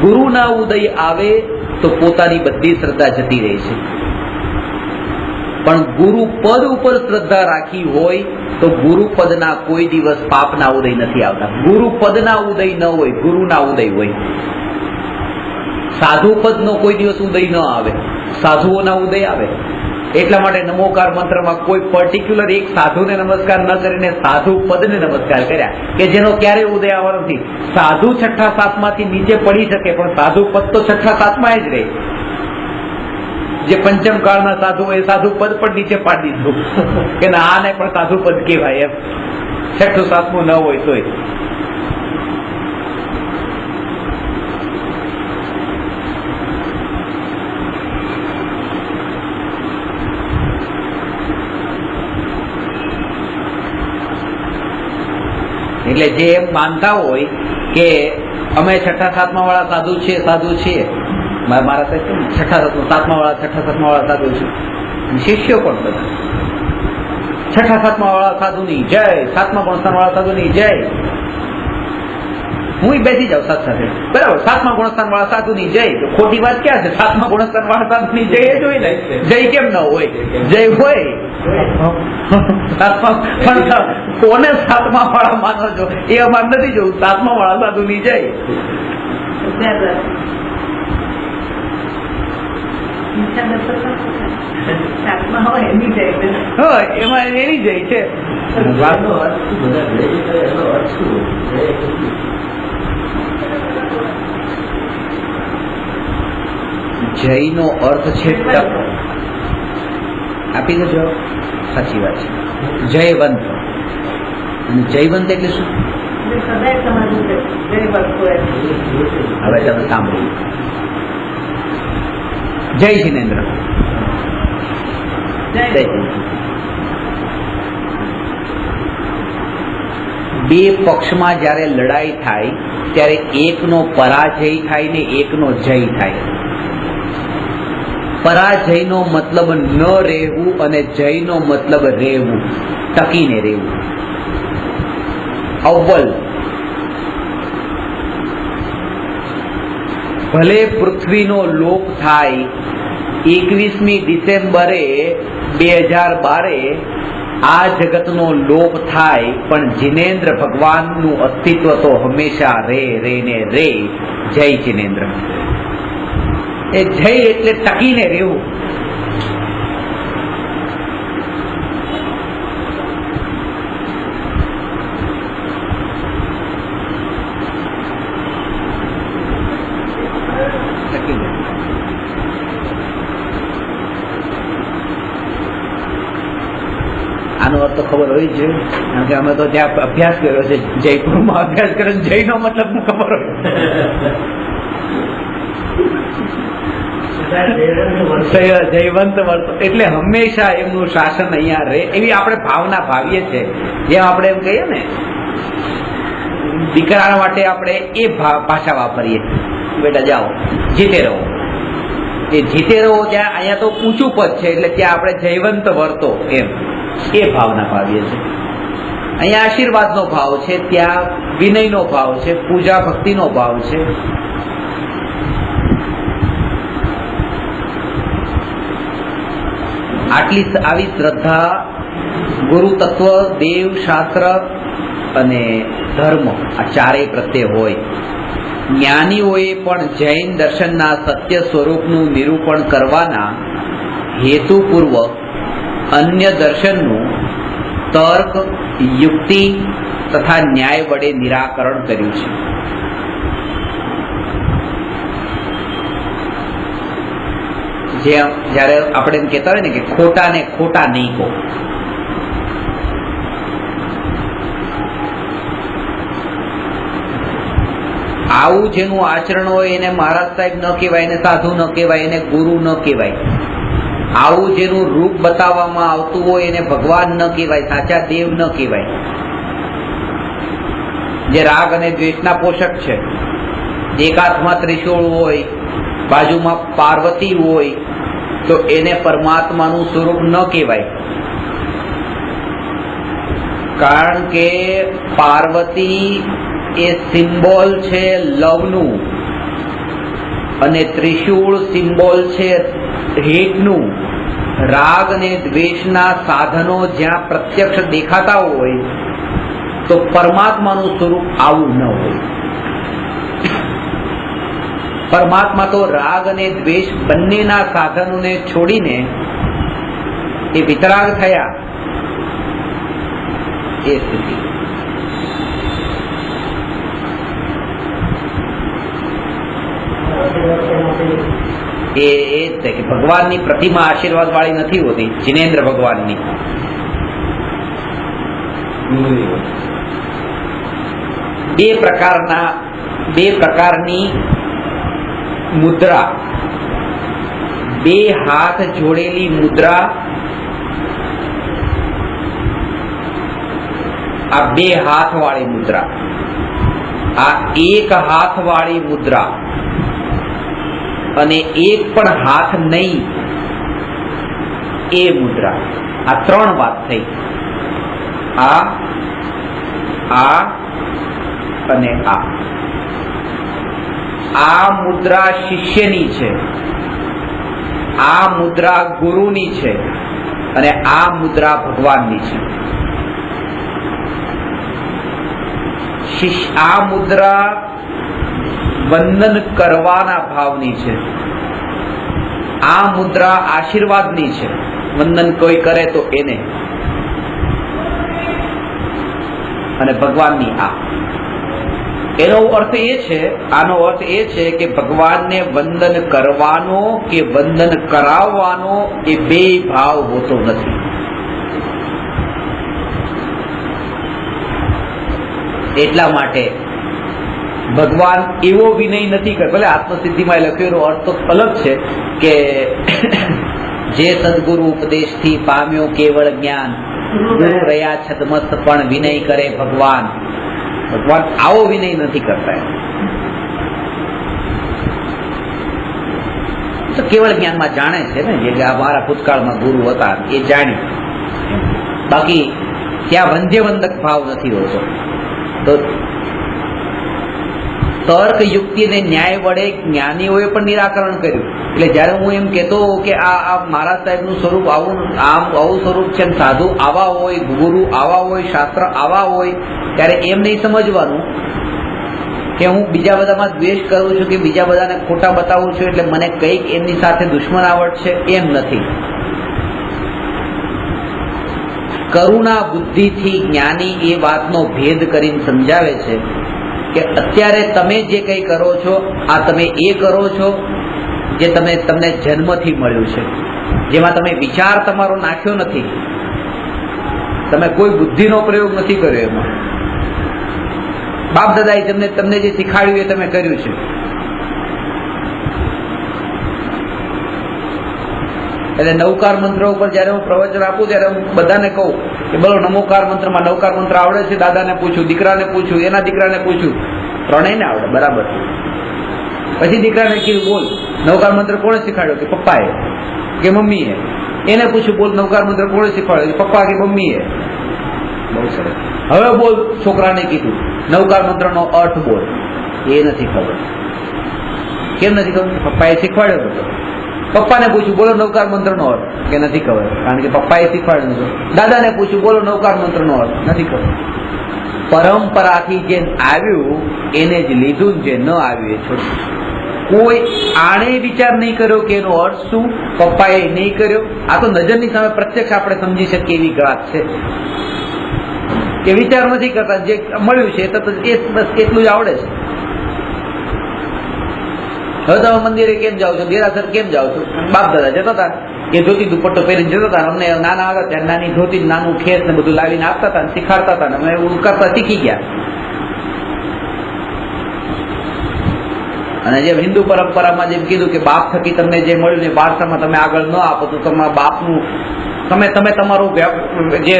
ગુરુના ઉદય આવે તો પોતાની બધી શ્રદ્ધા જતી રહે છે. પણ ગુરુ પદ ઉપર શ્રદ્ધા રાખી હોય તો ગુરુ પદના કોઈ દિવસ પાપના ઉદય નથી આવતા. ગુરુ પદના ઉદય ન હોય, ગુરુના ઉદય હોય. સાધુ પદનો કોઈ દિવસ ઉદય ન આવે, સાધુઓના ઉદય આવે. એટલા માટે નમોકાર મંત્રમાં કોઈ પર્ટિક્યુલર એક સાધુને નમસ્કાર ન કરીને સાધુ પદને નમસ્કાર કર્યા કે જેનો ક્યારેય ઉદય આવવાનો નથી. સાધુ 6ઠા 7માંથી નીચે પડી શકે પણ સાધુ પદ તો 6ઠા 7માં જ રહે. જે પંચમ કાળના સાધુ એ સાધુ પદ પણ નીચે પાડી દીધું કે ના, આને પણ સાધુ પદ કહેવાય એમ. 6ઠું 7મું ન હોય તોય. એટલે જે એમ માનતા હોય કે અમે 6ઠા 7મા વાળા સાધુ છીએ, મારા 6ઠા 7મા વાળા સાધુ છે. શિષ્યો પણ બધા 6ઠા 7મા વાળા સાધુની જય, 7મા ગુણસ્થાન વાળા સાધુની જય. હું બેસી જાઉં સાથે, બરાબર. 7મા ગુણસ્થાન વાળા સાધુની જય. તો ખોટી વાત ક્યાં છે? 7મા ગુણસ્થાન વાળા સાધુની જય એ જ હોય ને. જય કેમ ન હોય? જય હોય. કોને 7મા વાળા માનો છો એ અમારે નથી જોવું. 7મા વાળા સાધુની જય. એમાં એની જય છે. જયનો અર્થ છે તપ. આપી દેજો. સાચી વાત છે. જયવંત. અને જયવંત એટલે શું? હવે તમે સાંભળ્યું. જય જિનેન્દ્ર. બે પક્ષમાં જ્યારે લડાઈ થાય ત્યારે એકનો પરાજય થાય ને એકનો જય થાય. પરાજયનો મતલબ ન રહેવું અને જયનો મતલબ રહેવું, ટકીને રહેવું. અવ્વલ ભલે પૃથ્વીનો લોપ થાય 21મી ડિસેમ્બરે 2012 આ જગતનો લોપ થાય, પણ જિનેન્દ્ર ભગવાનનું અસ્તિત્વ તો હંમેશા રે ને રે. જય જિનેન્દ્ર. એ જય એટલે ટકીને રહેવું. આનો અર્થ તો ખબર હોય જ જોઈએ, કારણ કે અમે તો ત્યાં અભ્યાસ કર્યો છે, જયપુરમાં અભ્યાસ કર્યો. જયનો મતલબ ખબર હોય. જયવંત વર્તો એટલે હંમેશા એમનું શાસન અહીંયા રહે એવી આપણે ભાવના ભાવીએ છીએ. જેમ આપણે એમ કહીએ ને દીકરા માટે આપણે એ ભાષા વાપરીએ, બેટા જાઓ જીતે રહો. એ જીતે રહો ત્યાં અહીંયા તો ઊંચું પદ છે એટલે ત્યાં આપણે જયવંત વર્તો એમ એ ભાવના ભાવીએ છીએ. અહીંયા આશીર્વાદનો ભાવ છે, ત્યાં વિનયનો ભાવ છે, પૂજા ભક્તિનો ભાવ છે. આવી શ્રદ્ધા ગુરુ તત્વ, દેવ, શાસ્ત્ર અને ધર્મ આ ચારેય પ્રત્યે હોય. જ્ઞાનીઓએ પણ જૈન દર્શનના સત્ય સ્વરૂપનું નિરૂપણ કરવાના હેતુપૂર્વક અન્ય દર્શનનું તર્ક, યુક્તિ તથા ન્યાય વડે નિરાકરણ કર્યું છે. જયારે આપણે એમ કહેતા હોય ને કે ખોટા ને ખોટા નહીં કહો, આવું જેનું આચરણ હોય એને મહારાજ સાહેબ ન કહેવાય, એને સાધુ ન કહેવાય, એને ગુરુ ન કહેવાય. આવું જેનું રૂપ બતાવવામાં આવતું હોય એને ભગવાન ન કહેવાય, સાચા દેવ ન કહેવાય. જે રાગ અને દ્વેષના પોષક છે, એક હાથમાં ત્રિશૂળ હોય, બાજુમાં પાર્વતી હોય, તો એને પરમાત્માનું સ્વરૂપ ન કહેવાય. કારણ કે પાર્વતી એ સિમ્બોલ છે લવનું અને ત્રિશૂળ સિમ્બોલ છે હેતનું. રાગ અને દ્વેષના સાધનો જ્યાં પ્રત્યક્ષ દેખાતા હોય તો પરમાત્માનું સ્વરૂપ આવું ન હોય. પરમાત્મા તો રાગ અને દ્વેષ બંનેના સાધનોને છોડીને એ વિતરાગ થયા એ સ્થિતિ. એ જ છે કે ભગવાનની પ્રતિમા આશીર્વાદ વાળી નથી હોતી. જિનેન્દ્ર ભગવાનની બે પ્રકારની મુદ્રા, બે હાથ જોડેલી મુદ્રા, આ બે હાથ વાળી મુદ્રા, આ એક હાથ વાળી મુદ્રા અને એક પણ હાથ નહીં એ મુદ્રા. આ ત્રણ વાત થઈ. આ અને આ મુદ્રા શિષ્યની છે, આ મુદ્રા ગુરુની છે અને આ મુદ્રા ભગવાનની છે. આ મુદ્રા વંદન કરવાના ભાવની છે, આ મુદ્રા આશીર્વાદની છે. વંદન કોઈ કરે તો એને, અને ભગવાનની આ. એનો અર્થ એ છે, આનો અર્થ એ છે કે ભગવાનને વંદન કરવાનો કે વંદન કરાવવાનો એ બે ભાવ હોતો નથી. એટલા માટે ભગવાન એવો વિનય નથી કરતો. ભલે આત્મસિદ્ધિમાં લખ્યો અર્થ તો અલગ છે કે જે સદગુરુ ઉપદેશથી પામ્યો કેવળ જ્ઞાન, ગુરુ રહ્યા છદમસ્ત પણ વિનય કરે ભગવાન. ભગવાન આવો વિનય નથી કરતા. તો કેવળ જ્ઞાનમાં જાણે છે ને, જે અમારા ભૂતકાળમાં ગુરુ હતા એ જાણ્યું. બાકી ત્યાં વંદ્યવંદક ભાવ નથી હોતો. તો તર્ક, યુક્તિ અને ન્યાય વડે જ્ઞાનીઓએ પણ નિરાકરણ કર્યું. એટલે જયારે હું એમ કહેતો કે આ મહારાજ સાહેબનું સ્વરૂપ આવું સ્વરૂપ છે, સાધુ આવા હોય, ગુરુ આવા હોય, શાસ્ત્ર આવા હોય, ત્યારે એમ નહીં સમજવાનું કે હું બીજા બધામાં દ્વેષ કરું છું કે બીજા બધાને ખોટા બતાવું છું એટલે મને કંઈક એમની સાથે દુશ્મનાવટ છે. એમ નથી. કરુણા બુદ્ધિથી જ્ઞાની એ વાતનો ભેદ કરીને સમજાવે છે કે અત્યારે તમે જે કંઈ કરો છો આ તમે એ કરો છો જે તમને જન્મથી મળ્યું છે, જેમાં તમે વિચાર તમારો નાખ્યો નથી, તમે કોઈ બુદ્ધિનો પ્રયોગ નથી કર્યો. એમાં બાપ દાદાએ તમને જે શીખાડ્યું એ તમે કર્યું છે. એટલે નવકાર મંત્ર ઉપર જયારે હું પ્રવચન આપું ત્યારે હું બધાને કહું કે બોલો નમોકાર મંત્રમાં નવકાર મંત્ર આવડે છે? દાદાને પૂછ્યું, દીકરાને પૂછ્યું, એના દીકરાને પૂછ્યું, ત્રણેયને આવડે બરાબર. પછી દીકરાને કીધું બોલ નવકાર મંત્ર કોણે શીખવાડ્યો? કે પપ્પાએ કે મમ્મીએ. એને પૂછ્યું બોલ નવકાર મંત્ર કોણે શીખવાડ્યો? પપ્પા કે મમ્મીએ. બહુ સરસ. હવે બોલ છોકરાને કીધું નવકાર મંત્રનો અર્થ બોલ. એ નથી ખબર. કેમ નથી ખબર? પપ્પાએ શીખવાડ્યો હતો. પપ્પાને પૂછ્યું બોલો નવકાર મંત્રનો અર્થ, કે નથી ખબર, કારણ કે પપ્પાએ શીખવાડ્યો હતો. દાદાને પૂછ્યું બોલો નવકાર મંત્રનો અર્થ, નથી ખબર. પરંપરાથી જે આવ્યું એને જ લીધું, જે ન આવ્યું એ છોડ્યું. કોઈ આણે વિચાર નહીં કર્યો કે એનો અર્થ શું, પપ્પાએ નહીં કર્યો. આ તો નજરની સામે પ્રત્યક્ષ આપણે સમજી શકીએ એવી વાત છે કે વિચાર નથી કરતા, જે મળ્યું છે એ બસ એટલું જ આવડે છે. હવે તમે મંદિરે કેમ જાઓ છો, દેરાસર કેમ જાઓ છો? બાપ દાદા જતા હતા એ ધોતી દુપટ્ટો પહેરીને જતા હતા. અમને નાના હતા ત્યારે નાની ધોતી નાનું ખેસ ને બધું લાવીને આપતા હતા, શીખાડતા હતા, અમે એવું કરતા શીખી ગયા. અને જેમ હિન્દુ પરંપરામાં જેમ કીધું કે બાપ થકી તમને જે મળ્યું ને વારસામાં તમે આગળ ન આપો તો તમારા બાપનું તમે તમારું જે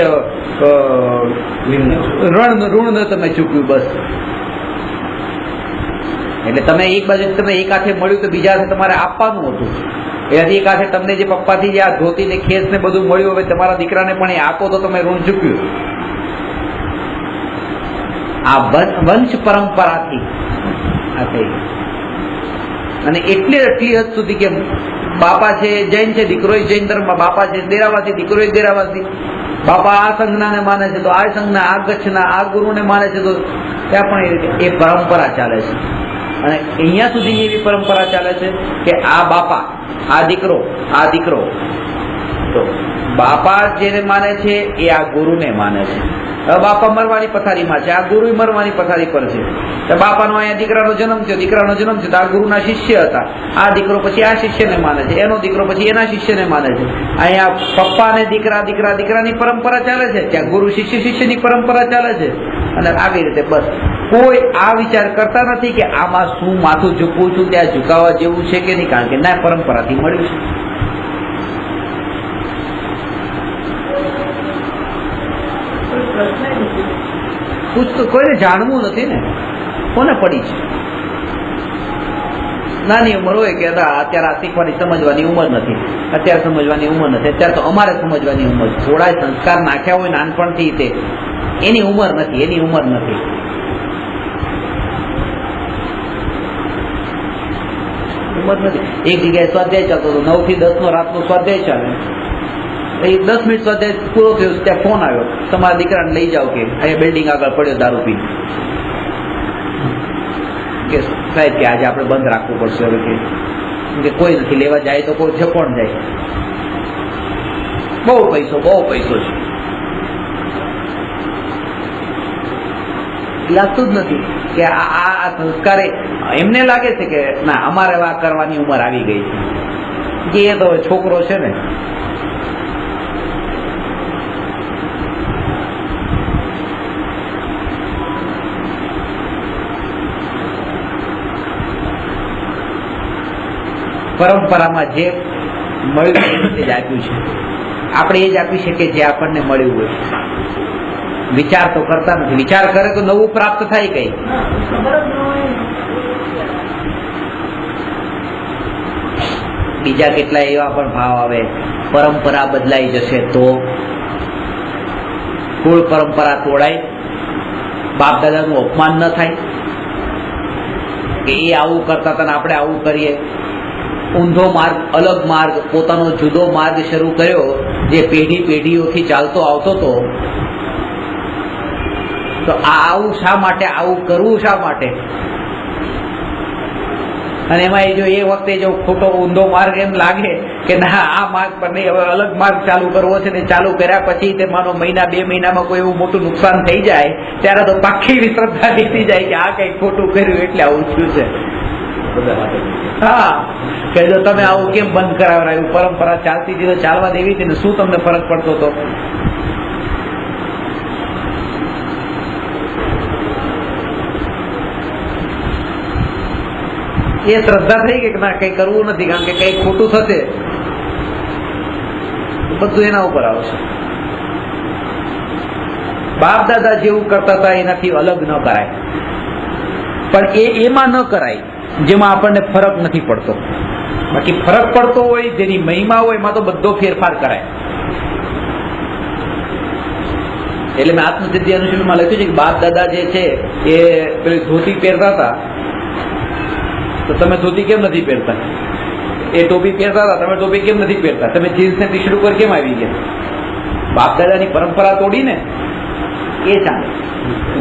ઋણ તમે ચૂક્યું બસ. એટલે તમે એક બાજુ તમે એક હાથે મળ્યું તો બીજા હાથે તમારે આપવાનું હતું. એનાથી એક હાથે તમને જે પપ્પાથી જે આ ધોતી ને ખેસ ને બધું મળ્યું, હવે તમારા દીકરાને પણ એ આપો તો તમે ઋણ ચૂક્યું. આ વંશ પરંપરાથી આ થઈ. અને એટલી હદ સુધી કે બાપા છે જૈન છે, દીકરો જૈન ધર્મમાં, બાપા છે દેરાવાસી, દીકરો દેરાવાસી, બાપા આ સંજ્ઞાને માને છે તો આ સંજ્ઞા, આ ગચ્છના, આ ગુરુને માને છે તો ત્યાં પણ એ પરંપરા ચાલે છે. અને અહીંયા સુધી એવી પરંપરા ચાલે છે કે આ બાપા, આ દીકરો તો બાપા જેને માને છે એ આ ગુરુને માને છે. હવે બાપા મરવાની પથારીમાં છે, આ ગુરુ મરવાની પથારી પર છે. તો બાપાનો અહીંયા દીકરાનો જન્મ થયો, દીકરાનો જન્મ થયો તો આ ગુરુના શિષ્ય હતા. આ દીકરો પછી આ શિષ્યને માને છે, એનો દીકરો પછી એના શિષ્યને માને છે. અહીંયા પપ્પા ને દીકરા, દીકરા દીકરાની પરંપરા ચાલે છે, ત્યાં ગુરુ શિષ્ય શિષ્યની પરંપરા ચાલે છે. અને આવી રીતે બસ કોઈ આ વિચાર કરતા નથી કે આમાં શું માથું ઝૂકવું છું, ત્યાં ઝુકાવા જેવું છે કે નહીં, કારણ કે ના પરંપરાથી મળ્યું છે. પૂછતું કોઈને જાણવું નથી ને, કોને પડી છે. નાની ઉંમર હોય કે અત્યારે આ શીખવાની સમજવાની ઉંમર નથી, અત્યારે સમજવાની ઉંમર નથી, અત્યારે તો અમારે સમજવાની ઉંમર. થોડા સંસ્કાર નાખ્યા હોય નાનપણથી તે એની ઉંમર નથી, એની ઉંમર નથી. ઉંમર નથી. એક જગ્યાએ સ્વાધ્યાય ચાલતો હતો, 9 થી 10 નો રાતનો સ્વાધ્યાય ચાલે. 10 મિનિટ સ્વાધ્યાય પૂરો થયો ત્યાં ફોન આવ્યો, તમારા દીકરાને લઈ જાઓ કે અહીંયા બિલ્ડિંગ આગળ પડ્યો દારૂ પીને. કે સાહેબ કે આજે આપણે બંધ રાખવું પડશે હવે, કે કોઈ નથી લેવા જાય તો કોઈ કોણ જાય. બહુ પૈસો છે. લાગતું જ નથી કે આ સંસ્કારે એમને લાગે છે કે ના અમારે આ કરવાની ઉંમર આવી ગઈ છે. એ તો છોકરો છે ને, પરંપરામાં જે મળ્યું એ જ આપ્યું છે. આપણે એ જ આપી શકીએ જે આપણને મળ્યું હોય. વિચાર તો કરતા નથી. વિચાર કરે તો નવું પ્રાપ્ત થાય કઈ. બીજા કેટલા એવા પણ ભાવ આવે, પરંપરા બદલાઈ જશે તો, કુળ પરંપરા તોડાય, બાપ દાદાનું અપમાન ન થાય કે એ આવું કરતા હતા ને આપણે આવું કરીએ. ઊંધો માર્ગ, અલગ માર્ગ, પોતાનો જુદો માર્ગ શરૂ કર્યો જે પેઢીઓથી ચાલતો આવતો હતો. તો આવું શા માટે, આવું કરવું શા માટે? અને એમાં જો એ વખતે જો ખોટો ઊંધો માર્ગ એમ લાગે કે ના આ માર્ગ પર નહીં, હવે અલગ માર્ગ ચાલુ કરવો છે, ને ચાલુ કર્યા પછી તે માનો મહિના 2 મહિનામાં કોઈ એવું મોટું નુકસાન થઈ જાય ત્યારે તો પાક્કી શ્રદ્ધા બેસી જાય કે આ કઈ ખોટું કર્યું એટલે આવું થયું છે. હા, કે જો તમે આવું કેમ બંધ કરાવરાયું, પરંપરા ચાલતી હતી તો ચાલવા દેવી હતી ને, શું તમને ફરક પડતો હતો? એ શ્રદ્ધા થઈ ગઈ કે ના કઈ કરવું નથી, કારણ કે કઈ ખોટું થશે બધું એના ઉપર આવશે. બાપ દાદા જેવું કરતા હતા એનાથી અલગ ન કરાય, પણ એમાં ન કરાય જેમાં આપણને ફરક નથી પડતો. બાકી ફરક પડતો હોય, જેની મહિમા હોય, એમાં તો બધો ફેરફાર કરાય. એટલે મેં આત્મસિદ્ધિ અનુશીલનમાં લખ્યું છે કે બાપ દાદા જે છે એ પેલી ધોતી પહેરતા હતા, તો તમે ધોતી કેમ નથી પહેરતા? એ ટોપી પહેરતા હતા, તમે ટોપી કેમ નથી પહેરતા? તમે જીન્સ ને ટી શર્ટ ઉપર કેમ આવી ગયા? બાપ દાદાની પરંપરા તોડીને એ ચાલે.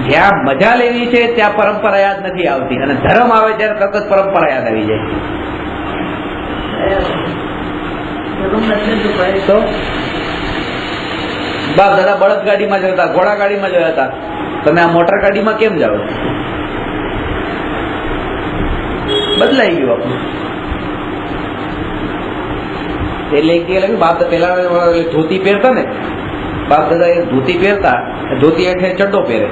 જ્યાં મજા લેવી છે ત્યાં પરંપરા યાદ નથી આવતી, અને ધર્મ આવે ત્યારે તરત જ પરંપરા યાદ આવી જાય. તો બાપ દાદા બળદ ગાડીમાં જતા, ઘોડા ગાડીમાં જતા, તમે આ મોટર ગાડીમાં કેમ જાઓ? બદલાઈ ગયું આપણું. એટલે બાપ પેલા ધોતી પહેરતા ને, બાપ દાદા એ ધોતી પહેરતા, ધોતી હેઠે ચડ્ડો પહેરે.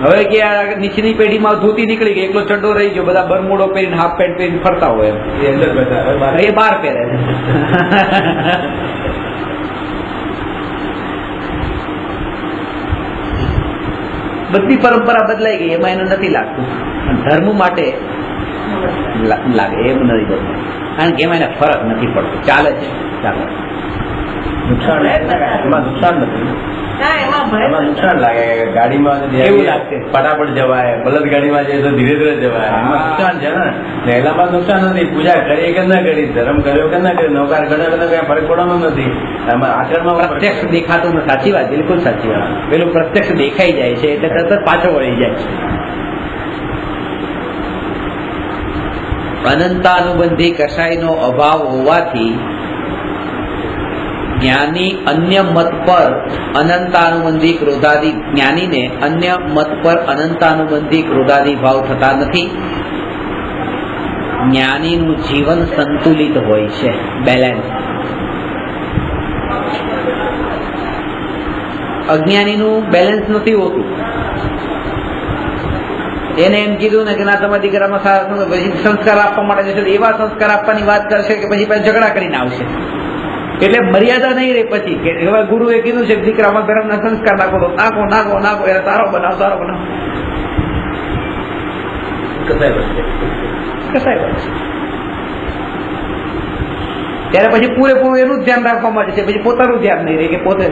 હવે કે નીચેની પેઢીમાં ધોતી નીકળી ગઈ, એકલો ચડ્ડો રહી ગયો, બધા બરમુડો પહેરીને હાફ પેન્ટ પહેરીને ફરતા હોય. એ બહાર પહેરે. બધી પરંપરા બદલાઈ ગઈ, એમાં એને નથી લાગતું. ધર્મ માટે લાગે એમ નથી બદલાય, કારણ કે એમાં એને ફરક નથી પડતો. ચાલે છે, ચાલે. નુકસાન નથી, એમાં નુકસાન લાગે. ગાડીમાં એવું લાગશે ફટાફટ જવાય, બળદ ગાડીમાં જાય તો ધીરે ધીરે જવાય, એમાં નુકસાન છે ને. પહેલામાં નુકસાન નથી. પૂજા કરી કે ના કરી, ધર્મ કર્યો કે ના કર્યો, નૌકાર કર્યો કે કઈ ફરક પડવાનો નથી. એમાં આચરણમાં પ્રત્યક્ષ દેખાતું નથી. સાચી વાત, બિલકુલ સાચી વાત. પેલું પ્રત્યક્ષ દેખાઈ જાય છે એટલે તરત પાછો વળી જાય છે. અનંતાનુબંધી કસાયનો અભાવ હોવાથી જ્ઞાની અન્ય મત પર અનંતાનુબંધી ક્રોધાદી જ્ઞાનીને અન્ય મત પર અનંતાનુબંધી ક્રોધાદી ભાવ થતા નથી. જ્ઞાનીનું જીવન સંતુલિત હોય છે, બેલેન્સ. અજ્ઞાનીનું બેલેન્સ નથી હોતું. એને એમ કીધું ને કે ના તમારા દીકરામાં સારા પછી સંસ્કાર આપવા માટે જશે, એવા સંસ્કાર આપવાની વાત કરશે કે પછી ઝઘડા કરીને આવશે. એટલે મર્યાદા નહીં રહે. પછી કે હવે ગુરુએ કીધું છે દીકરામાં ધર્મના સંસ્કાર નાખો, તો નાખો નાખો નાખો, એને સારો બનાવો, સારો બનાવો. કસાય ત્યારે પછી પૂરેપૂરું એનું જ ધ્યાન રાખવા માટે છે, પછી પોતાનું ધ્યાન નહીં રહે કે પોતે.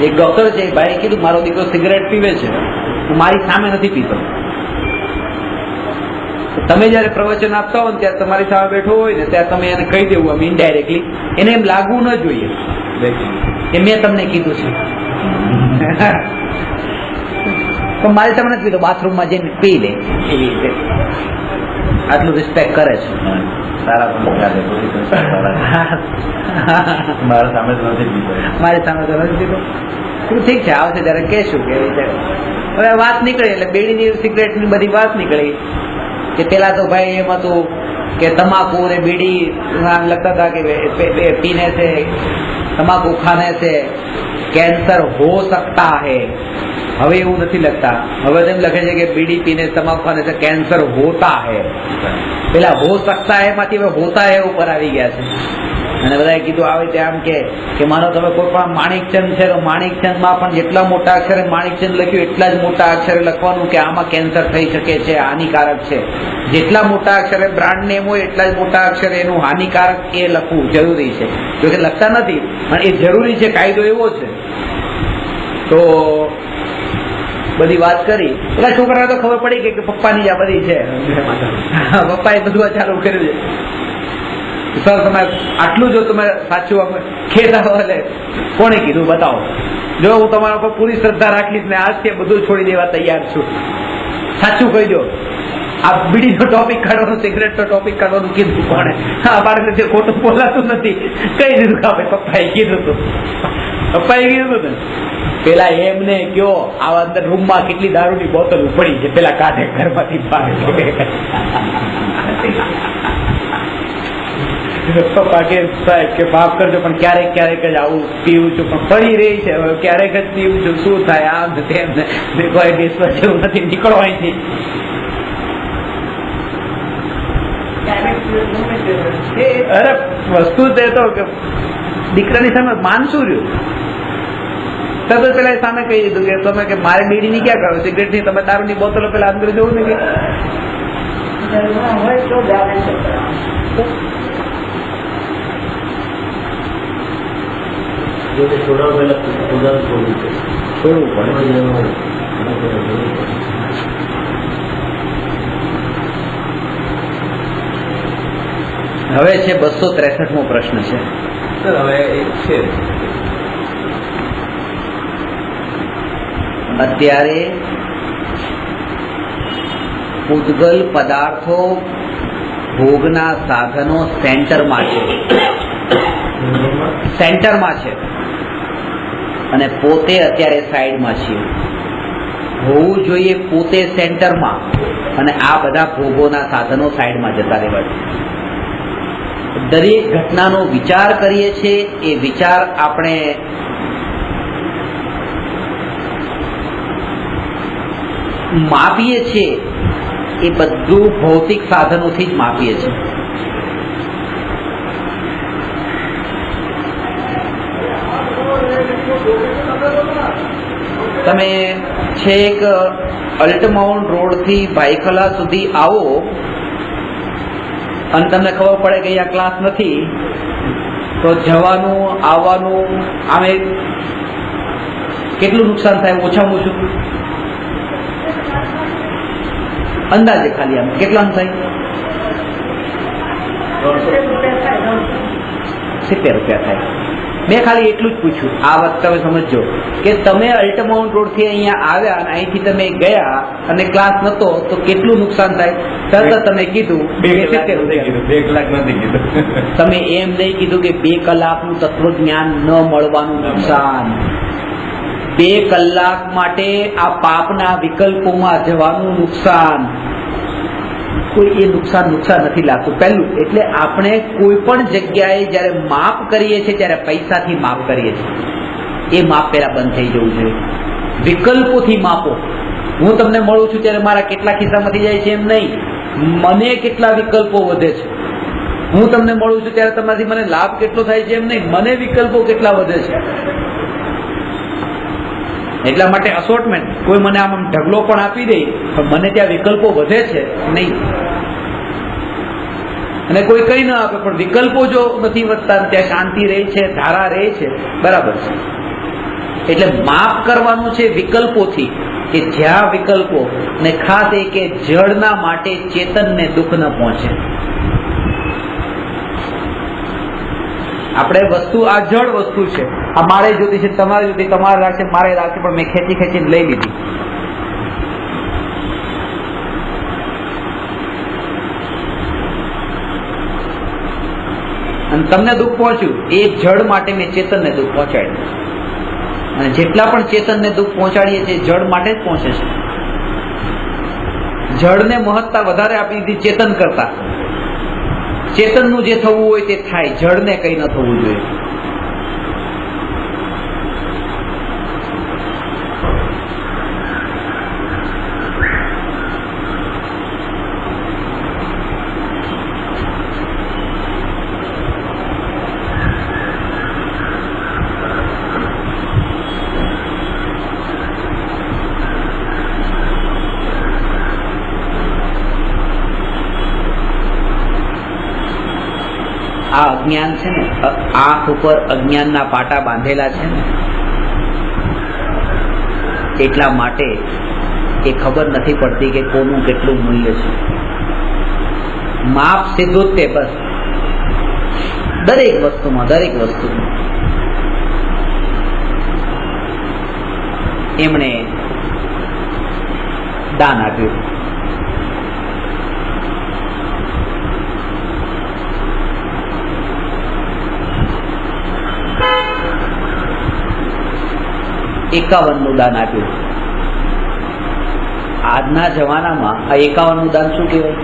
એક ડોક્ટર છે, ભાઈ કીધું મારો દીકરો સિગરેટ પીવે છે, હું મારી સામે નથી પીતો. તમે જયારે પ્રવચન આપતા હો ને ત્યારે તમારી સામે બેઠો હોય ને ત્યારે તમે એને કહી દેવું આમ ઇનડાયરેક્ટલી, એને એમ લાગવું ન જોઈએ કે મેં તમને કીધું છે. તો મારી સામે નથી પીતો, બાથરૂમમાં જઈને પી લે. એવી રીતે આટલું રિસ્પેક્ટ કરે છે. સારા મારા સામે તો નથી પીતો, મારી સામે તો નથી પીતો. ઠીક છે, આવશે ત્યારે કહેશું કે રીતે. હવે વાત નીકળી એટલે બીડીની સિગરેટની બધી વાત નીકળી કે પેલા તો ભાઈ એમ હતું કે તમાકુ ને બીડી લગતા હતા કે પીને से તમાકુ ખાने से कैंसर हो सकता है. હવે એવું નથી લખતા. હવે તેમ લખે છે કે બીડી પીને તમાકુ ખાने से कैंसर होता है. પેલા हो सकता है માંથી હવે होता है ઉપર આવી ગયા છે. અને બધાએ કીધું આવે ત્યાં આમ કે માનો તમે કોઈ પણ માણિકચંદ છે તો માણિકચંદમાં પણ જેટલા મોટા અક્ષરે માણિકચંદ લખ્યું એટલા જ મોટા અક્ષરે લખવાનું કે આમાં કેન્સર થઈ શકે છે, હાનિકારક છે. જેટલા મોટા અક્ષરે બ્રાન્ડ નેમ હોય એટલા જ મોટા અક્ષરે એનું હાનિકારક એ લખવું જરૂરી છે. જોકે લખતા નથી પણ એ જરૂરી છે, કાયદો એવો છે. તો બધી વાત કરી પેલા છોકરાને તો ખબર પડી ગઈ કે પપ્પાની આ બધી છે. પપ્પાએ બધું ચાલુ કર્યું છે. સર તમે આટલું જો તમે સાચું ખેતા એટલે કોને કીધું બતાવો. જો હું તમારા પર પૂરી શ્રદ્ધા રાખીશ ને આજથી બધું છોડી દેવા તૈયાર છું. સાચું કહી દો. આ બીડીનો ટોપિક કાઢવાનું, સિગરેટનો ટોપિક કાઢવાનું કીધું કોણે? અમારે જે ખોટું બોલાતું નથી કહી દીધું કે આપણે પપ્પાએ કીધું હતું. પપ્પાએ કીધું હતું ને પેલા એમને કયો આ અંદર રૂમમાં કેટલી દારૂની બોટલ પડી છે, પેલા કાઢે ઘરમાંથી બહાર. પપ્પા કે સાહેબ કે માફ કરજો પણ ક્યારેક ક્યારેક જ આવું પીવું છું, પણ પડી રહી છે, હવે ક્યારેક જ પીવું છું, શું થાય આમ તેમ કોઈ બેસવા જેવું નથી, નીકળો અહીંથી. અરે વસ્તુ તે તો દીકરાની સામે માન શું રહ્યું? તરત પેલા સામે કહી દીધું કે તમે કે મારે બીડી ની ક્યાં કરો, સિગરેટ ની, તમે દારૂ ની બોતલો પેલા અંદર જોવું ને કે છોડવું પડે. હવે છે 263મો પ્રશ્ન છે. હવે છે અત્યારે પૂતગલ પદાર્થો ભોગના સાધનો સેન્ટરમાં છે અને પોતે અત્યારે સાઈડમાં છીએ. હોવું જોઈએ પોતે સેન્ટરમાં અને આ બધા ભોગોના સાધનો સાઈડમાં જતા રહેવા છે. દરેક ઘટનાનો વિચાર કરીએ છીએ, એ વિચાર આપણે માપીએ છીએ, એ બધું ભૌતિક સાધનોથી જ માપીએ છીએ. તમે છેક અલ્ટમાઉન્ટ રોડ થી ભાઈખલા સુધી આવો અને તમને ખબર પડે કે અહીંયા ક્લાસ નથી, તો જવાનું આવવાનું આમે કેટલું નુકસાન થાય? ઓછામાં ઓછું અંદાજે ખાલી આમ કેટલાનું થાય? 70 રૂપિયા થાય. મેં ખાલી એટલું જ પૂછ્યું. આ વાત તમે સમજો કે તમે અલ્ટમાઉન્ટ રોડ થી અહીંયા આવ્યા અને અહીંથી તમે ગયા અને ક્લાસ નતો તો કેટલું નુકસાન થાય? તરત તમે કીધું 2 કલાક નથી કીધું. તમે એમ નહીં કીધું કે 2 કલાકનું તત્વજ્ઞાન ન મળવાનું નુકસાન. 2 કલાક માટે આ પાપના વિકલ્પોમાં જવાનું નુકસાન. કોઈ એ નુકસાન નથી લાગતું. પહેલું એટલે આપણે કોઈ પણ જગ્યાએ જયારે માપ કરીએ છીએ ત્યારે પૈસાથી માપ કરીએ છીએ. એ માપ પહેલા બંધ થઈ જવું જોઈએ. વિકલ્પોથી માપો. હું તમને મળું છું ત્યારે મારા કેટલા ખિસ્સામાંથી જાય છે એમ નહીં, મને કેટલા વિકલ્પો વધે છે. હું તમને મળું છું ત્યારે તમારાથી મને લાભ કેટલો થાય છે એમ નહીં, મને વિકલ્પો કેટલા વધે છે. એટલા માટે અસોર્ટમેન્ટ, કોઈ મને આમ ઢગલો પણ આપી દે પણ મને ત્યાં વિકલ્પો વધે છે નહીં, અને કોઈ કઈ ના આપે પણ વિકલ્પો જો નથી વધતા, ત્યાં શાંતિ રહે છે, ધારા રહે છે, બરાબર છે. એટલે માપ કરવાનું છે વિકલ્પોથી, કે જ્યાં વિકલ્પો, ને ખાસ એ કે જળના માટે ચેતનને દુઃખ ન પહોંચે. આપણે વસ્તુ આ જળ વસ્તુ છે, આ મારે જોતી છે, તમારે જોતી, તમારે રાખશે, મારે રાખશે, પણ મેં ખેંચીને લઈ લીધી. અને તમને દુઃખ પહોંચ્યું, એ જળ માટે મેં ચેતનને દુઃખ પહોંચાડ્યું. અને જેટલા પણ ચેતનને દુઃખ પહોંચાડીએ છીએ જળ માટે જ પહોંચે છે. જળને મહત્તા વધારે આપી દીધી ચેતન કરતા. ચેતનનું જે થવું હોય તે થાય, જળને કઈ ન થવું જોઈએ. આ અજ્ઞાન છે ને, આંખ ઉપર અજ્ઞાનના પાટા બાંધેલા છે ને, એટલા માટે એ ખબર નથી પડતી કે કોનું કેટલું મૂલ્ય છે. માપ સીધું જ તે, બસ દરેક વસ્તુમાં એમણે દાન આપ્યું. નું દાન આપ્યું. આજના જમાનામાં આ 51 નું દાન શું કહેવાય?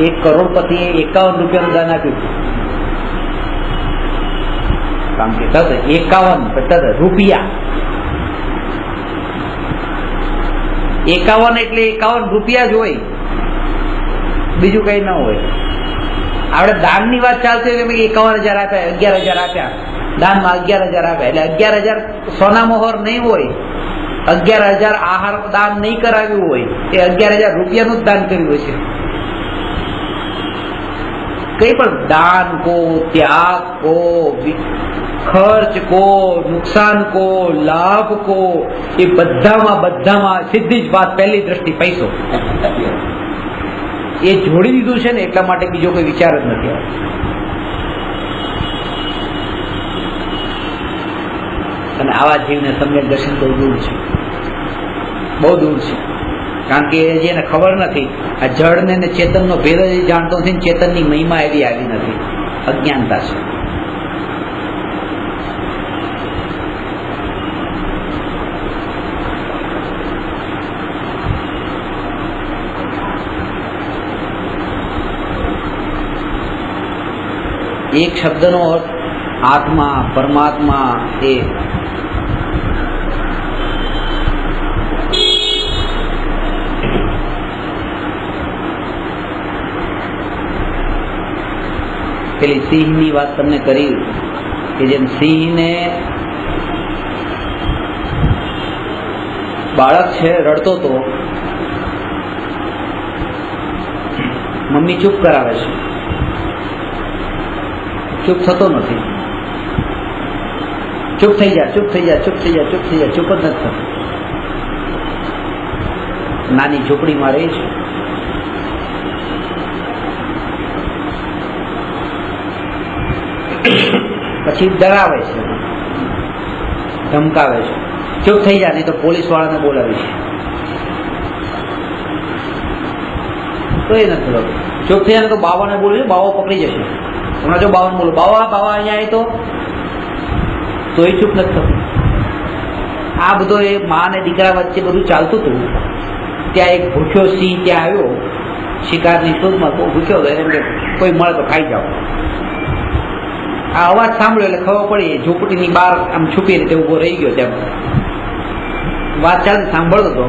1 કરોડપતિએ 51 રૂપિયાનું દાન આપ્યું. કારણ કે 51 રૂપિયા, 51 એટલે 51 રૂપિયા જ હોય. બીજું કઈ ન હોય. આપણે દાનની વાત ચાલતી હોય કે 51,000 આપ્યા, 11,000 આપ્યા, દાનમાં 11,000 આપ્યા, એટલે 11,000 સોના મોહર નહીં હોય, 11,000 આહાર દાન નહીં કરાવ્યું હોય, એ 11,000 રૂપિયાનું જ દાન કર્યું હોય છે. કઈ પણ દાન કો, ત્યાગ કો, ખર્ચ કો, નુકસાન કો, લાભ કો, એ બધામાં સીધી જ વાત પહેલી દ્રષ્ટિ પૈસો. એ જોડી દીધું છે ને એટલા માટે બીજો કોઈ વિચાર જ નથી આવતો. અને આવા જીવને સમ્યક દર્શન બહુ દૂર છે, બહુ દૂર છે. કારણ કે જેને ખબર નથી, આ જળ ને ચેતનનો ભેદ જ જાણતો નથી, ચેતનની મહિમા એવી આવી નથી, અજ્ઞાનતા છે. એક શબ્દનો અર્થ આત્મા, પરમાત્મા, એ પેલી સિંહની વાત તમને કરી કે જેમ સિંહને બાળક છે રડતો તો મમ્મી ચૂપ કરાવે છે, ચૂપ થતો નથી. ચૂપ થઈ જા, ચૂપ થઈ જા, ચૂપ થઈ જા, ચૂપ થઈ જા, ચૂપ જ નથી થતો. નાની ઝૂંપડીમાં રહે છે. પછી ડરાવે છે, ધમકાવે છે, ચૂપ થઈ જા નહીં તો પોલીસ વાળાને બોલાવી છે. તો એ નથી થતું. ચૂપ થઈ જાય તો બાવાને બોલ્યું, બાવા પકડી જશે. હમણાં જો બાવાને બોલો, બાવા બાવા અહીંયા આવી તો એ ચૂપ નથી થતું. આ બધો એ મા અને દીકરા વચ્ચે બધું ચાલતું હતું. ત્યાં એક ભૂખ્યો સિંહ ત્યાં આવ્યો શિકારની શોધમાં, બહુ ભૂખ્યો હતો, એમ કે કોઈ મળે તો ખાઈ જાઓ. આ અવાજ સાંભળ્યો એટલે ખબર પડી, ઝૂંપડીની બહાર આમ છુપી રીતે ઉભો રહી ગયો. ત્યાં વાત ચાલતી સાંભળતો હતો.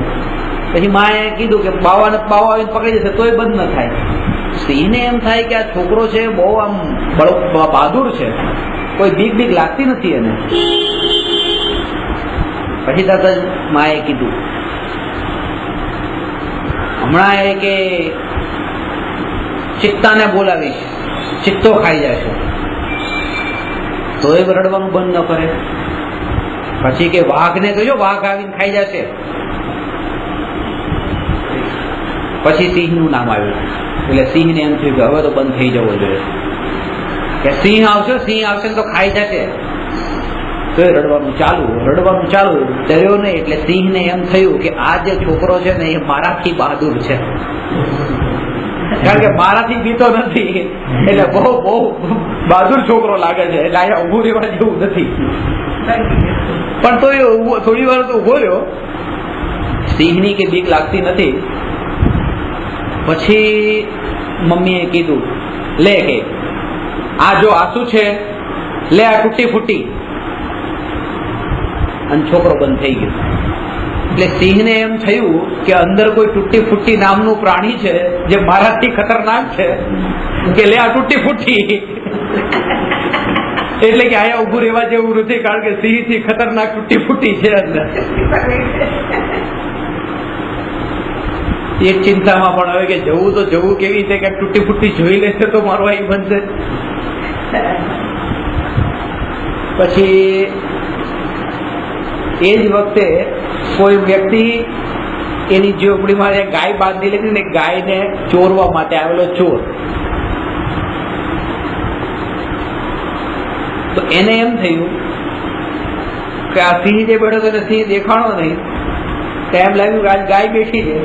પછી માએ કીધું કે બાવા આવીને પકડી જશે તોય બંધ ન થાય. સિંહને એમ થાય કે આ છોકરો છે બહુ આમ બહાદુર છે, કોઈ બીક લાગતી નથી એને. પછી તરત જ માએ કીધું, હમણાં એ કે ચિત્તાને બોલાવીશ, ચિત્તો ખાઈ જશે. તો એ રડવાનું બંધ ન કરે. પછી કે વાઘને કહેજો, વાઘ આવીને ખાઈ જશે. પછી સિંહનું નામ આવ્યું. એટલે સિંહને એમ થયું કે હવે તો બંધ થઈ જવો જોઈએ, કે સિંહ આવશે તો ખાઈ જશે. તો એ રડવાનું ચાલુ. ડર્યો નહીં. એટલે સિંહને એમ થયું કે આ જે છોકરો છે ને એ મારાથી બહાદુર છે, કારણ કે મારાથી બીતો નથી, એટલે બહુ બહાદુર છોકરો લાગે છે, એટલે અહીંયા ઉભું રહેવા જેવું નથી. પણ તો એ થોડી વાર તો ઉભો રહ્યો. સિંહની કે બીક લાગતી નથી. પછી મમ્મીએ કીધું, લે કે આ જો આંસુ છે, લે આ તૂટી ફૂટી. અને છોકરો બંધ થઈ ગયો. એટલે સિંહને એમ થયું કે અંદર કોઈ તૂટી ફૂટી નામનું પ્રાણી છે જે મારાથી ખતરનાક છે, કે લે આ તૂટી ફૂટી. એટલે કે આયા ઉભું રહેવા જેવું નથી, કારણ કે સિંહ થી ખતરનાક તૂટી ફૂટી છે અંદર. એક ચિંતામાં પણ હવે કે જવું તો જવું કેવી રીતે, કે તૂટી ફૂટી જોઈ લેશે તો મારું અહીં બનશે. પછી એ જ વખતે કોઈ વ્યક્તિ એની ઝૂંપડીમાં ગાય બાંધી લીધી ને, ગાયને ચોરવા માટે આવેલો ચોર. તો એને એમ થયું કે આ સિંહ જે બેઠો તો સિંહ દેખાણો નહીં. તો એમ લાગ્યું કે આજ ગાય બેઠી છે,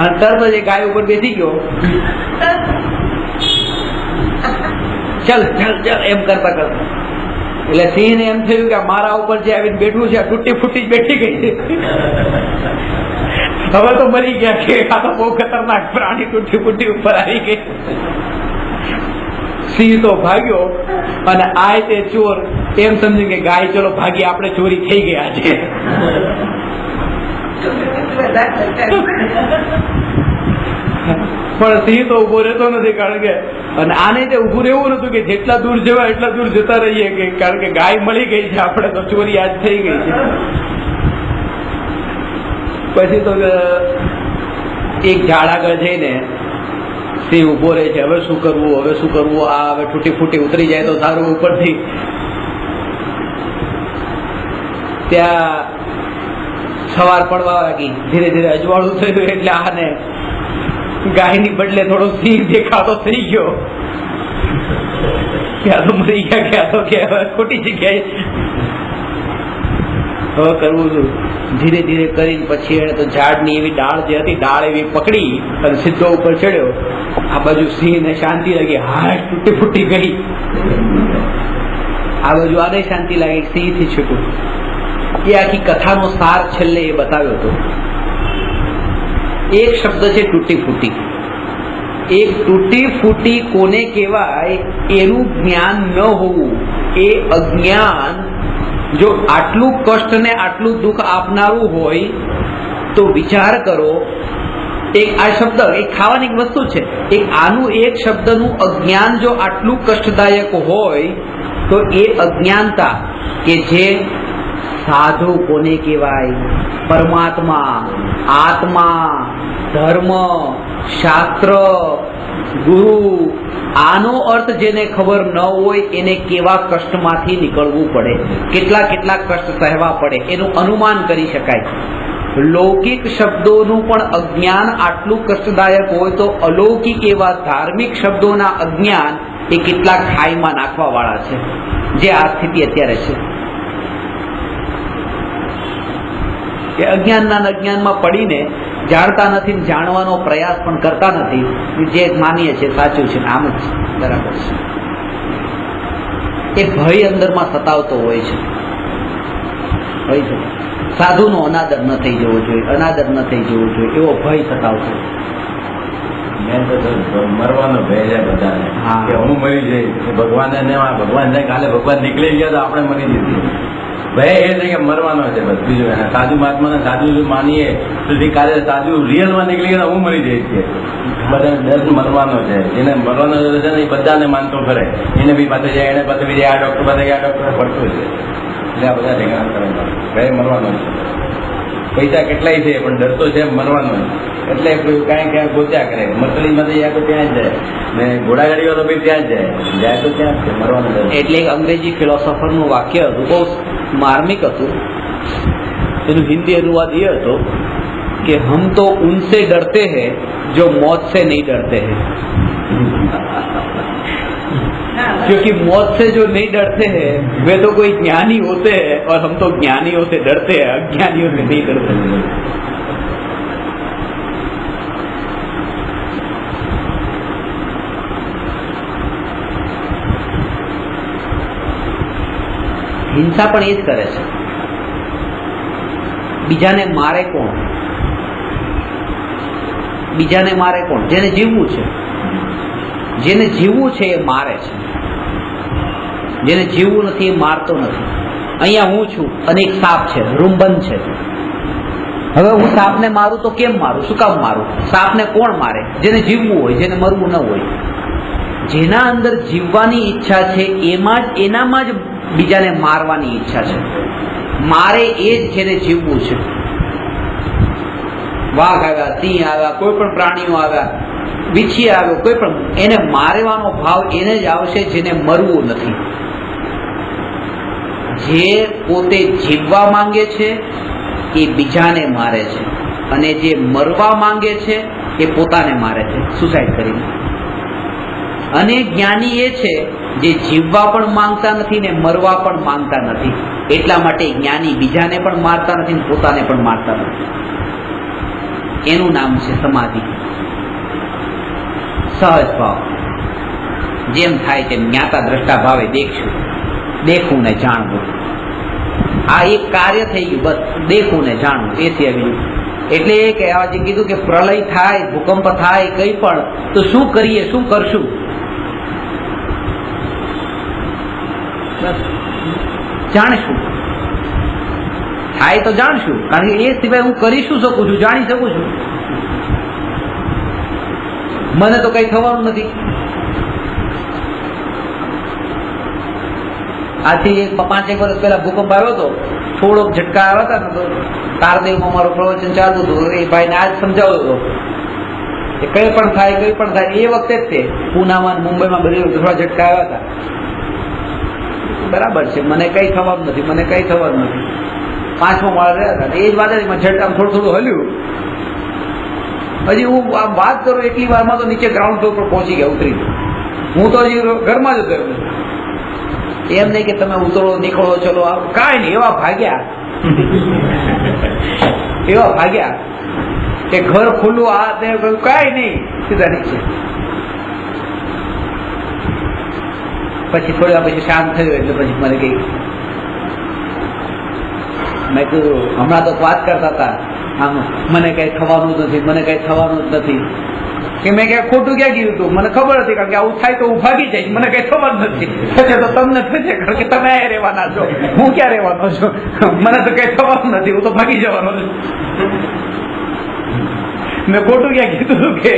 અને તરત જ એ ગાય ઉપર બેસી ગયો. ચલ એમ કરતા. એટલે સિંહને એમ થયું કે મારા ઉપર જે આવીને બેઠું છે તૂટી ફૂટી બેઠી ગઈ છે, હવે તો મરી ગયા છે, આ તો બહુ ખતરનાક પ્રાણી તૂટી ફૂટી ઉપર આવી ગઈ. સિંહ તો ભાગ્યો, અને આ તે ચોર એમ સમજી કે ગાય ચલો ભાગી, આપણે ચોરી થઈ ગયા છે. પણ સિંહ તો ઉભો રહેતો નથી, કારણ કે અને આને જે ઉભું રહેવું નતું કે જેટલા દૂર જવાય એટલા દૂર જતા રહીએ, કે કારણ કે ગાય મળી ગઈ છે, આપણે તો ચોરી આજ થઈ ગઈ છે. પછી તો એક ઝાડ આગળ જઈને સિંહ ઉભો રહે છે. હવે શું કરવું, હવે શું કરવું, આ હવે તૂટી ફૂટી ઉતરી જાય તો સારું ઉપરથી. ત્યાં સવાર પડવા લાગી, ધીરે ધીરે અજવાળું થયું, એટલે આને ગાયની બદલે થોડો સિંહ દેખાતો થઈ ગયો. ક્યાં તો મરી ગયા, ક્યાં તો ક્યાં ખોટી જગ્યાએ. હવે કરવું શું? ધીરે ધીરે કરીને પછી એને તો ઝાડની એવી ડાળ જે હતી, ડાળ એવી પકડી અને સીધો ઉપર ચડ્યો. આ બાજુ સિંહ ને શાંતિ લાગી, હાથ તૂટી ફૂટી ગઈ. આ બાજુ આને શાંતિ લાગી, સિંહ થી છૂટું. એ આખી કથાનો સાર છેલ્લે એ બતાવ્યો હતો. એક શબ્દ છે તૂટી ફૂટી. એક તૂટી ફૂટી કોને કહેવાય એનું જ્ઞાન ન હોવું, એ અજ્ઞાન. જો આટલું કષ્ટ ને આટલું દુઃખ આપનારું હોય તો વિચાર કરો. એક આ શબ્દ એક ખાવાની વસ્તુ છે, એક આનું એક શબ્દનું અજ્ઞાન જો આટલું કષ્ટદાયક હોય તો એ અજ્ઞાનતા કે જે સાધુ કોને કહેવાય, પરમાત્મા, આત્મા, ધર્મ, શાસ્ત્ર, ગુરુ, આનો અર્થ જેને ખબર ન હોય એને કેવા કષ્ટમાંથી નીકળવું પડે, કેટલા કેટલા કષ્ટ સહેવા પડે એનું અનુમાન કરી શકાય. લૌકિક શબ્દોનું પણ અજ્ઞાન આટલું કષ્ટદાયક હોય તો અલૌકિક એવા ધાર્મિક શબ્દોના અજ્ઞાન એ કેટલા ખાઈમાં નાખવા વાળા છે, જે આ સ્થિતિ અત્યારે છે. કે અજ્ઞાનના અજ્ઞાનમાં પડીને જાણતા નથી, જાણવાનો પ્રયાસ પણ કરતા નથી. જે માનીએ છે સાચું છે, આમ જ બરાબર છે. એ ભય અંદરમાં સતાવતો હોય છે. ભય છે. સાધુનો અનાદર ન થઈ જવો જોઈએ, અનાદર ન થઈ જવો જોઈએ એવો ભય સતાવતો. મરવાનો ભય છે બધાને, કે હું મરી જઈશ, ભગવાન જાય કાલે ભગવાન નીકળી ગયા તો આપણે મરી જઈશું. ભય એ છે કે મરવાનો છે બસ, બીજું એને સાધુ મહાત્માને સાધુ માનીએ તો કાલે સાધુ રિયલમાં નીકળી ગયા હું મરી જઈશ. કે બધા દર્દ મરવાનો છે, જેને મરવાનો છે ને એ બધાને માનતો કરે. એને બી પાસે જાય, એને પાસે બી જાય, આ ડોક્ટર પાસે ગયા, ડોક્ટર પડતું છે. એટલે આ બધા ઠેકાણા કરે, ભય મરવાનો છે. પૈસા કેટલાય છે પણ ડરતો છે મરવાનો છે. એટલે કાંઈ ક્યાં ગોત્યા કરે, મરકડીમાંથી જાય તો ત્યાં જ જાય, ને ઘોડાગાડી વાળો બી ત્યાં જ જાય તો ત્યાં જ મરવાનો. એટલે એક અંગ્રેજી ફિલોસોફરનું વાક્ય હતું, બહુ માર્મિક હતું. એનું હિન્દી અનુવાદ એ હતો કે હમ તો ઉનસે ડરતે हैं जो मौत से नहीं डरते हैं, क्योंकि मौत से जो नहीं डरते हैं वे तो कोई ज्ञानी होते हैं और हम तो ज्ञानियों से डरते हैं, अज्ञानियों से नहीं डरते. હિંસા પણ એ જ કરે છે. બીજાને મારે કોણ? બીજાને મારે કોણ? જેને જીવવું છે. જેને જીવવું છે એ મારે છે, જેને જીવવું નથી એ મારતો નથી. અહીંયા હું છું અને એક સાપ છે, રૂમબંધ છે. હવે હું સાપને મારું તો કેમ મારું, શું કામ મારું? સાપને કોણ મારે? જેને જીવવું હોય, જેને મરવું ન હોય. જેના અંદર જીવવાની ઈચ્છા છે એનામાં જ બીજાને મારવાની ઈચ્છા છે. મારે એ જ જેને જીવવું છે. વાઘ આવ્યા, સિંહ આવ્યા, કોઈ પણ પ્રાણીઓ આવ્યા, વીછી આવ્યો, કોઈ પણ, એને મારવાનો ભાવ એને જ આવશે જેને મરવું નથી. જે પોતે જીવવા માંગે છે એ બીજાને મારે છે, અને જે મરવા માંગે છે એ પોતાને મારે છે, સુસાઇડ કરીને. અને જ્ઞાની એ છે જે જીવવા પણ માંગતા નથી ને મરવા પણ માંગતા નથી. એટલા માટે જ્ઞાની બીજાને પણ મારતા નથી ને પોતાને પણ મારતા નથી. એનું નામ છે સમાધિ, સહજ ભાવ. જેમ થાય તેમ જ્ઞાતા દ્રષ્ટા ભાવે દેખશું, દેખવું ને જાણવું. આ એક કાર્ય થઈ ગયું, બસ દેખવું ને જાણવું, એ સિવાય બીજું. એટલે એ કહેવા જે કીધું કે પ્રલય થાય, ભૂકંપ થાય, કઈ પણ, તો શું કરીએ, શું કરશું? જાણશું. થાય તો જાણશું, કારણ કે એ સિવાય હું કરી શું શકું છું, જાણી શકું છું. મને તો કઈ થવાનું નથી. આથી 5-1 વર્ષ પહેલા ભૂકંપ આવ્યો હતો, થોડોક ઝટકા આવ્યા હતા ને તો તારદેવમાં મારું પ્રવચન ચાલતું હતું. એ ભાઈને આજ સમજાવતો હતો કે કઈ પણ થાય એ વખતે જ તે પૂનામાં મુંબઈમાં બધી થોડા ઝટકા આવ્યા હતા. બરાબર છે, મને કઈ થવાનું નથી, મને કઈ થવાનું નથી. 5મો માળ રહ્યા હતા એ જ વાદળીમાં ઝટકા થોડું હલ્યું. હજી હું આમ વાત કરું એટલી વારમાં તો નીચે ગ્રાઉન્ડ ફ્લોર પર પહોંચી ગયા, ઉતરી. હું તો હજી ઘરમાં જ હતો. એમ નહીં કે તમે ઉતરો નીકળો ચલો, કાંઈ નહીં. એવા ભાગ્યા કે ઘર ખુલ્લું, આ કાંઈ નહીં, સીધા નીચે. પછી થોડી વાર પછી શાંત થયું એટલે પછી મને કઈ મેં કીધું હમણાં તો વાત કરતા હતા આમ મને કઈ થવાનું જ નથી, મને કઈ થવાનું જ નથી. કે મેં ક્યાં ખોટું ક્યાં કીધું હતું? મને ખબર હતી કારણ કે આવું થાય તો હું ભાગી જઈશ, મને કઈ ખબર નથી. થશે તો તમને થશે કારણ કે તમે રહેવાના છો, હું ક્યાં રહેવાનો છું? મને તો કઈ થવાનું નથી, હું તો ભાગી જવાનો છું. મેં ખોટું ક્યાં કીધું હતું કે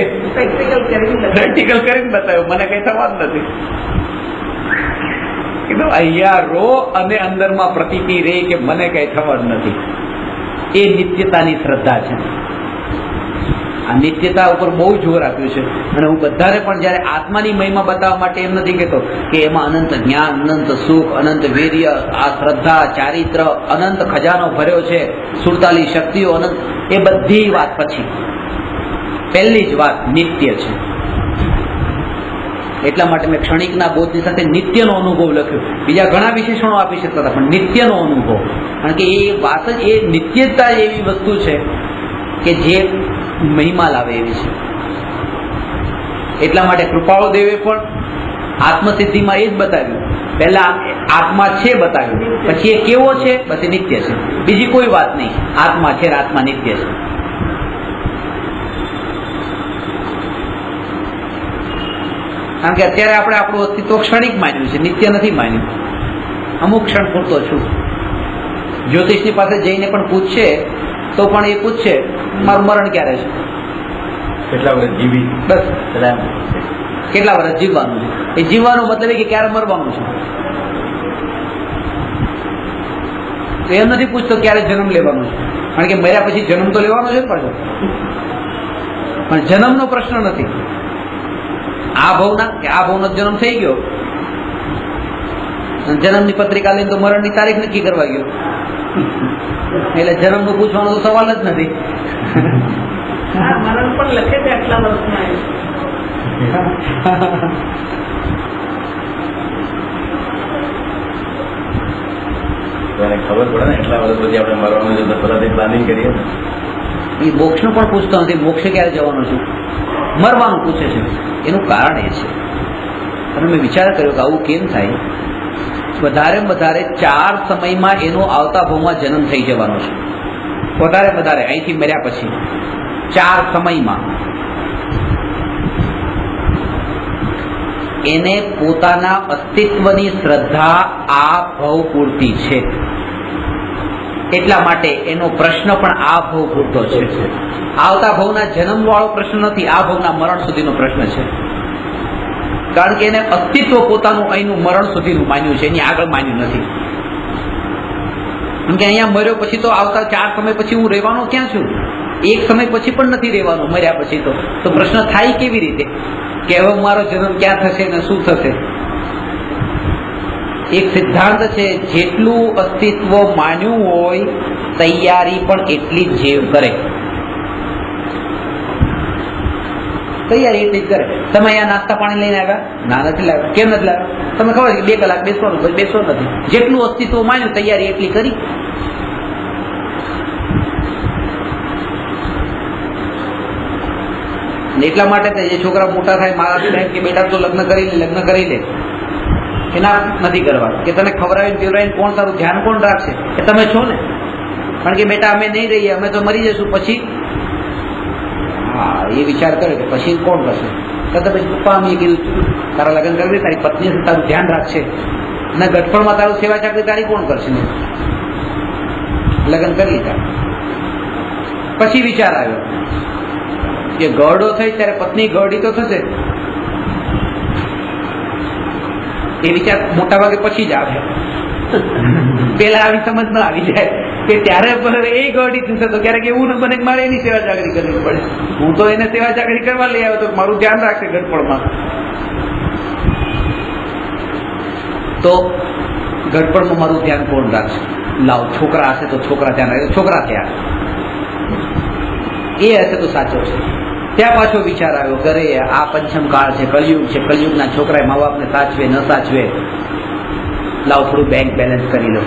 પ્રેક્ટિકલ કરીને બતાવ્યું, મને કઈ થવાનું નથી. કીધું અહીંયા રો અને અંદરમાં પ્રતીતિ રે કે મને કઈ થવાનું નથી. એ નિત્યતાની શ્રદ્ધા છે. આ નિત્યતા ઉપર બહુ જોર આપ્યું છે. અને હું બધાને પણ જયારે આત્માની મહિમા બતાવવા માટે એમ નથી કહેતો કે એમાં અનંત જ્ઞાન, અનંત સુખ, અનંત વીર્ય, આ શ્રદ્ધા, ચારિત્ર, અનંત ખજાનો ભર્યો છે, 47 શક્તિઓ અનંત. એ બધી વાત પછી પહેલી જ વાત નિત્ય છે. એટલા માટે મેં ક્ષણિકના બોધની સાથે નિત્યનો અનુભવ લખ્યો. બીજા ઘણા વિશેષણો આપી શકતા હતા પણ નિત્યનો અનુભવ, કારણ કે એ વાત જ એ નિત્યતા એવી વસ્તુ છે કે જે મહિમા લાવે એવી છે. એટલા માટે કૃપાળુ દેવે પણ આત્મસિદ્ધિમાં એ જ બતાવ્યું. પહેલા આત્મા છે બતાવ્યું, પછી એ કેવો છે? પછી નિત્ય છે. બીજી કોઈ વાત નહીં, આત્મા છે, આત્મા નિત્ય છે. કારણ કે અત્યારે આપણે આપણું અસ્તિત્વ ક્ષણિક માન્યું છે, નિત્ય નથી માન્યું. અમુક ક્ષણ પૂરતો છું. જ્યોતિષની પાસે જઈને પણ પૂછશે તો પણ એ પૂછશે મારું મરણ ક્યારે છે, કેટલા વર્ષ જીવી, બસ કેટલા વર્ષ જીવવાનું છે. એ જીવવાનો મતલબ એ કે ક્યારે મરવાનું છે. એમ નથી પૂછતો ક્યારે જન્મ લેવાનો છે, કારણ કે મર્યા પછી જન્મ તો લેવાનો છે ને પાછો. પણ જન્મનો પ્રશ્ન નથી. આ ભાવનો જન્મ થઈ ગયો, જન્મની પત્રિકા લઈને તો મરણની તારીખ નક્કી કરવા ગયો, એટલે જન્મનું પૂછવાનો તો સવાલ જ નથી. મરણ પણ લખે છે આટલા વર્ષમાં. ખબર પડે ને એટલા વર્ષ પછી આપણે મરવાનું છે તો તરત પ્લાનિંગ કરીએ ને. એ મોક્ષનું પણ પૂછતો નથી, મોક્ષે ક્યારે જવાનો છું, મરવાનું પૂછે છે. એનું કારણ એ છે, અને મેં વિચાર કર્યો કે આવું કેમ થાય. વધારે વધારે 4 સમયમાં એનો આવતા ભાવમાં જન્મ થઈ જવાનો છે. વધારે અહીંથી મર્યા પછી 4 સમયમાં એને પોતાના અસ્તિત્વની શ્રદ્ધા આ ભાવ પૂરતી છે. એટલા માટે એનો પ્રશ્ન પણ આ ભાવ પૂરતો છે. આવતા ભાવના જન્મ વાળો પ્રશ્ન નથી, આ ભાવના મરણ સુધીનો પ્રશ્ન છે. કારણ કે એને અસ્તિત્વ પોતાનું અહીંનું મરણ સુધીનું માન્યું છે, એની આગળ માન્યું નથી. કારણ કે અહીંયા મર્યો પછી તો આવતા 4 સમય પછી હું રહેવાનો ક્યાં છું? એક સમય પછી પણ નથી રહેવાનું મર્યા પછી. તો પ્રશ્ન થાય કેવી રીતે કે હવે મારો જન્મ ક્યાં થશે ને શું થશે? એક સિદ્ધાંત છે, જેટલું અસ્તિત્વ માન્યું હોય તૈયારી પણ એટલી જ જેવ કરે. તૈયારી એટલી જ કરે. તમે અહીંયા નાસ્તા પાણી લઈને આવ્યા? ના, નથી લાવ્યા. કેમ નથી લાવ્યા? તમને ખબર છે 2 કલાક બેસવાનું, પછી બેસવો નથી. જેટલું અસ્તિત્વ માન્યું તૈયારી એટલી કરી. એટલા માટે જે છોકરા મોટા થાય મારા સાહેબ કે બેટા તો લગ્ન કરી લે કે ના નથી કરવા, કે તને ખવડાવીને પીવડાવીને કોણ તારું ધ્યાન કોણ રાખશે? કે તમે છો ને. કારણ કે બેટા અમે નહીં રહીએ, અમે તો મરી જશું પછી. હા, એ વિચાર કરે કે પછી કોણ કરશે? તો પછી પપ્પા અમે કીધું તારા લગ્ન કરી દે, તારી પત્ની તારું ધ્યાન રાખશે, અને ગઠફળમાં તારું સેવા ચાકરી તારી કોણ કરશે? ને લગ્ન કરી લીધા. પછી વિચાર આવ્યો જે ગરડો થઈ ત્યારે પત્ની ગરડી તો થશે, એ વિચાર મોટા ભાગે પછી જ આવે. પેલા આવી સમજ ન આવી જાય કે ત્યારે એ ગરડી થશે તો ક્યારેક એવું ન બને કે મારે એની સેવા ચાકરી કરવી પડે. હું તો એને સેવા ચાકરી કરવા લઈ આવ્યો તો મારું ધ્યાન રાખશે ગડપણમાં. તો ગડપણમાં મારું ધ્યાન કોણ રાખશે? લાવ છોકરા હશે તો છોકરા ધ્યાન રાખે, છોકરા થયા, એ હશે તો સાચો છે. ત્યાં પાછો વિચાર આવ્યો કરે આ પંચમ કાળ છે, કળિયુગ છે, કળિયુગના છોકરા મા બાપને સાચવે ન સાચવે, લાવ થોડું બેંક બેલેન્સ કરી લો.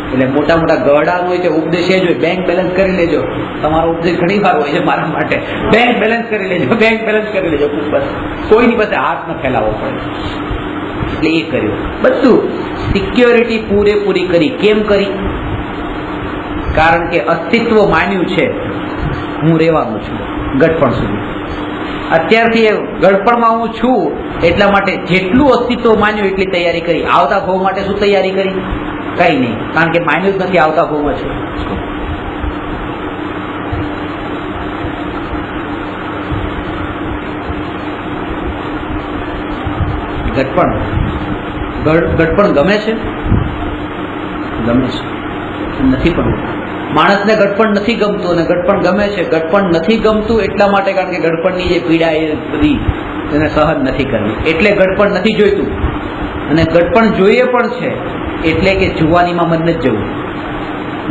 એટલે મોટા મોટા ગરડા હોય છે ઉપદેશ એ જ હોય, બેંક બેલેન્સ કરી લેજો. તમારો ઉપદેશ ઘણી વાર હોય છે મારા માટે, બેંક બેલેન્સ કરી લેજો, બેંક બેલેન્સ કરી લેજો. બસ કોઈની પાસે હાથ ન ફેલાવવો પડે. એટલે એ કર્યું, બધું સિક્યોરિટી પૂરેપૂરી કરી. કેમ કરી? કારણ કે અસ્તિત્વ માન્યું છે હું રહેવાનું છું ગડપણ સુધી. અત્યારથી ગડપણમાં હું છું એટલા માટે જેટલું અસ્તિત્વ માન્યું એટલી તૈયારી કરી. આવતા ભાવ માટે શું તૈયારી કરી? કઈ નહીં, કારણ કે માન્યું જ નથી આવતા ભાવમાં છું. ગડપણ ગમે છે? ગમે છે, નથી પણ માણસને ગડપણ નથી ગમતું અને ગડપણ ગમે છે. ગડપણ નથી ગમતું એટલા માટે કારણ કે ગડપણની જે પીડા એ બધી એને સહન નથી કરવી, એટલે ગડપણ નથી જોઈતું. અને ગડપણ જોઈએ પણ છે એટલે કે જુવાનીમાં મન નથી જવું,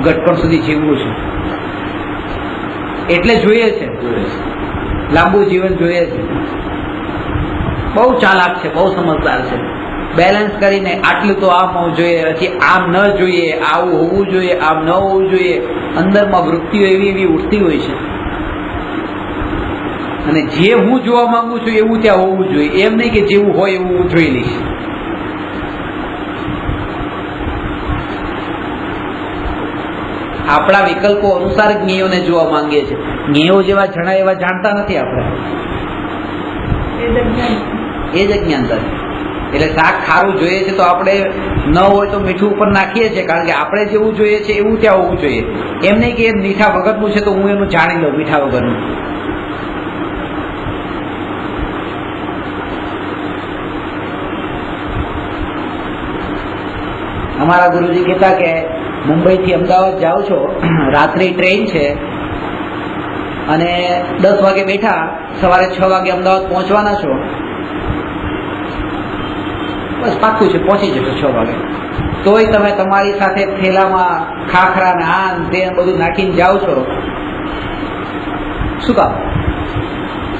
ગડપણ સુધી જીવવું છે એટલે જોઈએ છે, લાંબુ જીવન જોઈએ છે. બહુ ચાલાક છે, બહુ સમજદાર છે. બેલેન્સ કરીને આટલું તો આમ હોવું જોઈએ, પછી આમ ન જોઈએ, આવું હોવું જોઈએ, આમ ન હોવું જોઈએ. અંદરમાં વૃત્તિઓ એવી એવી ઉઠતી હોય છે અને જે હું જોવા માંગુ છું એવું ત્યાં હોવું જોઈએ, એમ નહીં કે જેવું હોય એવું હું જોઈ લઈશ. આપણા વિકલ્પો અનુસાર જ્ઞેયોને જોવા માંગીએ છીએ. જ્ઞેયો જેવા જણા એવા જાણતા નથી આપણે, એ જ અજ્ઞાનતા છે. એટલે શાક ખારું જોઈએ છે તો આપણે ન હોય તો મીઠું ઉપર નાખીએ છીએ, કારણ કે આપણે જેવું જોઈએ છે એવું ત્યાં હોવું જોઈએ. એમ નહીં કે એ મીઠા વગરનું છે તો હું એનું જાણી લઉં મીઠા વગરનું. અમારા ગુરુજી કહેતા કે મુંબઈ થી અમદાવાદ જાઓ છો, રાત્રે ટ્રેન છે અને 10 વાગે બેઠા, સવારે 6 વાગે અમદાવાદ પહોંચવાના છો, બસ પાક્કું છે પહોંચી જશો 6 વાગે. તોય તમે તમારી સાથે થેલામાં ખાખરા ને આન તે બધું નાખીને જાઓ છો. શું કામ?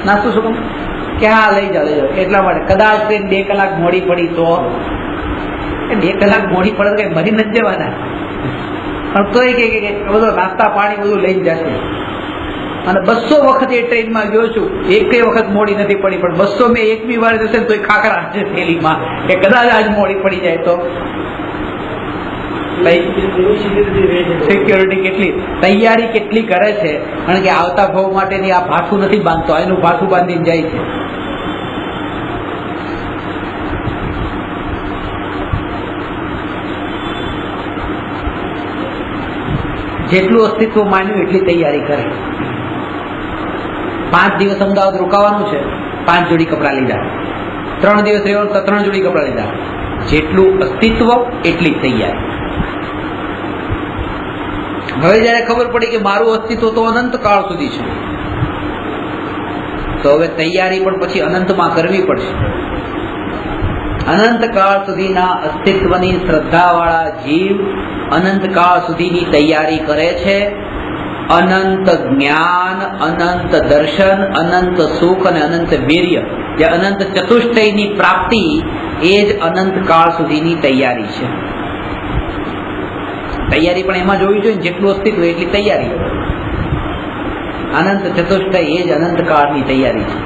નાસ્તો શું કામ? કે હા લઈ જાઓ લઈ જાઓ. એટલા માટે કદાચ ટ્રેન 2 કલાક મોડી પડી તો 2 કલાક મોડી પડે તો કઈ મરી નથી જવાના, પણ તોય કે બધો નાસ્તા પાણી બધું લઈને જશે. અને 200 વખત એ ટ્રેનમાં ગયો છું, એકેય વખત મોડી નથી પડી, પણ 200 મેં 1મી વાર જશે તો ખાખરા છે થેલીમાં કે કદાચ આજ મોડી પડી જાય તો. સિક્યોરિટી કેટલી, તૈયારી કેટલી કરે છે, કારણ કે આવતા ભાવ માટેની આ ભાથું નથી બાંધતો, એનું ભાથું બાંધીને જાય છે. જેટલું અસ્તિત્વ માન્યું એટલી તૈયારી કરે. 5 દિવસ અમદાવાદ રોકાવાનું છે, 5 જોડી કપડા લીધા. 3 દિવસ રહેવાનું તો 3 જોડી કપડા લીધા. જેટલું અસ્તિત્વ એટલી તૈયારી. હવે જયારે ખબર પડી કે મારું અસ્તિત્વ તો અનંત કાળ સુધી છે, તો હવે તૈયારી પણ પછી અનંતમાં કરવી પડશે. અનંત કાળ સુધીના અસ્તિત્વની શ્રદ્ધાવાળા જીવ અનંત કાળ સુધીની તૈયારી કરે છે. અનંત જ્ઞાન, અનંત દર્શન, અનંત સુખ અને અનંત વીર્ય, જે અનંત ચતુષ્ટયની પ્રાપ્તિ, એ જ અનંત કાળ સુધીની તૈયારી છે. તૈયારી પણ એમાં જોવી જોઈએ, જેટલું અસ્તિત્વ એટલી તૈયારી. અનંત ચતુષ્ટય એ જ અનંત કાળની તૈયારી છે.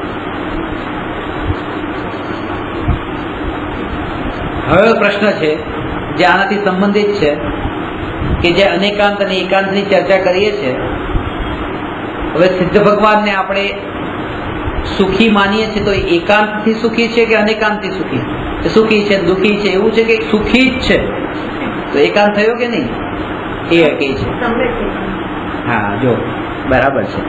હવે પ્રશ્ન છે જે આનાથી સંબંધિત છે, કે જે અનેકાંત અને એકાંતની ચર્ચા કરીએ છીએ. હવે સિદ્ધ ભગવાનને આપણે સુખી માનીએ છીએ તો એકાંતથી સુખી છે કે અનેકાંતથી સુખી? સુખી છે, દુઃખી છે, એવું છે કે સુખી જ છે? તો એકાંત થયો કે નહીં એ કહે છે. હા જો બરાબર છે.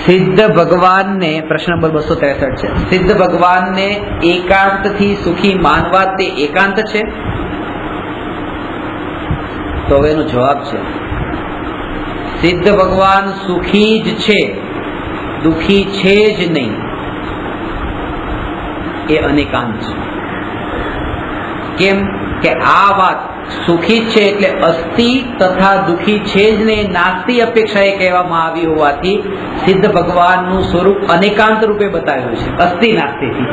સિદ્ધ ભગવાનને પ્રશ્ન નંબર 263 છે. સિદ્ધ ભગવાનને એકાંતથી સુખી માનવા તે એકાંત છે? તો હવે એનો જવાબ છે સિદ્ધ ભગવાન સુખી જ છે, દુખી છે જ નહીં. એ અનેકાંત છે. કેમ કે આ વાત સુખી છે એટલે અસ્થિ તથા દુખી છે જ નહીં નાસ્તી અપેક્ષાએ કહેવામાં આવી હોવાથી સિદ્ધ ભગવાનનું સ્વરૂપ અનેકાંત રૂપે બતાવ્યું છે. અસ્થિ નાસ્તીથી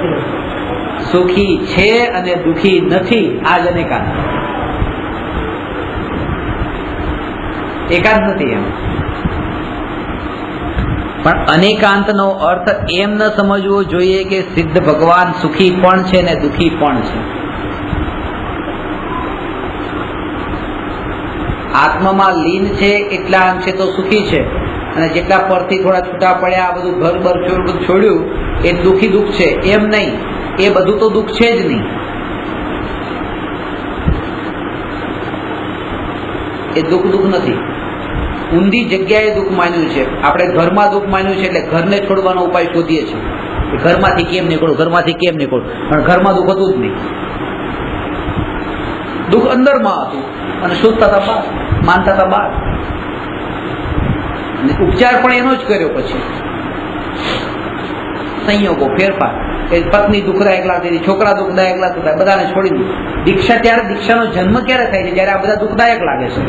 સુખી છે અને દુખી નથી, આ જ અનેકાંત. એકાંત નથી એમ. પણ અનેકાંતનો અર્થ એમ ન સમજવો જોઈએ કે સિદ્ધ ભગવાન સુખી પણ છે ને દુખી પણ છે. આત્મામાં લીન છે એટલા અંશે તો સુખી છે, અને જેટલા પરથી થોડા છૂટા પડ્યા, બધું ઘર બર છોડ્યું એ દુખી દુઃખ છે એમ નહીં. એ બધું તો દુઃખ છે જ નહીં. એ દુઃખ નથી. ઊંધી જગ્યાએ દુઃખ માન્યું છે. આપણે ઘરમાં દુઃખ માન્યું છે એટલે ઘરને છોડવાનો ઉપાય શોધીએ છીએ. ઘરમાંથી કેમ નીકળું, ઘરમાંથી કેમ નીકળું, પણ ઘરમાં દુઃખ હતું જ નહીં. દુઃખ અંદરમાં હતું અને શોધતા હતા બહાર, માનતા હતા બહાર. ઉપચાર પણ એનો જ કર્યો. પછી સંયોગો, ફેરફાર, પત્ની દુઃખદાયક લાગતી, છોકરા દુઃખદાયક લાગતા, બધાને છોડી દીધું. દીક્ષા ત્યારે, દીક્ષાનો જન્મ ક્યારે થાય છે? જયારે આ બધા દુઃખદાયક લાગે છે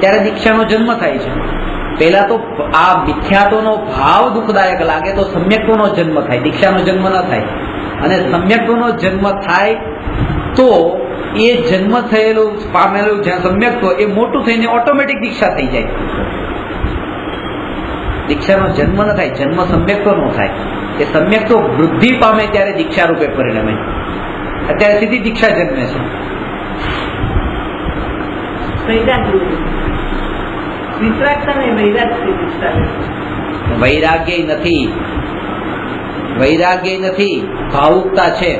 ત્યારે દીક્ષાનો જન્મ થાય છે. પહેલા તો આ મિથ્યાત્વનો ભાવ દુઃખદાયક લાગે તો સમ્યક્ત્વનો જન્મ થાય, દીક્ષાનો જન્મ ન થાય. અને સમ્યક્ત્વનો જન્મ થાય તો એ જન્મ થયેલું પામેલું સમ્યક્ત્વ એ મોટું થઈને ઓટોમેટિક દીક્ષા થઈ જાય. દીક્ષાનો જન્મ ન થાય, જન્મ સમ્યક્ત્વનો થાય. એ સમ્યક્ત્વ વૃદ્ધિ પામે ત્યારે દીક્ષા રૂપે પરિણમે. અત્યારે સીધી દીક્ષા જન્મે છે. વૈરાગ્ય નથી, વૈરાગ્ય નથી, ભાવુકતા છે.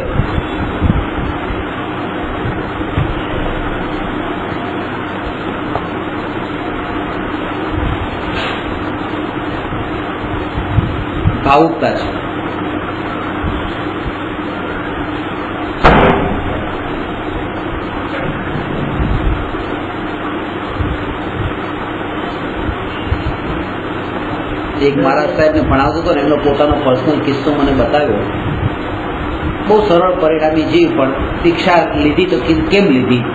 ભાવુકતા છે. એક મહારાજ સાહેબને ભણાવતો હતો ને, એમનો પોતાનો પર્સનલ કિસ્સો મને બતાવ્યો. બહુ સરળ પરિણામી જીવ, પણ દીક્ષા લીધી તો કેમ લીધી?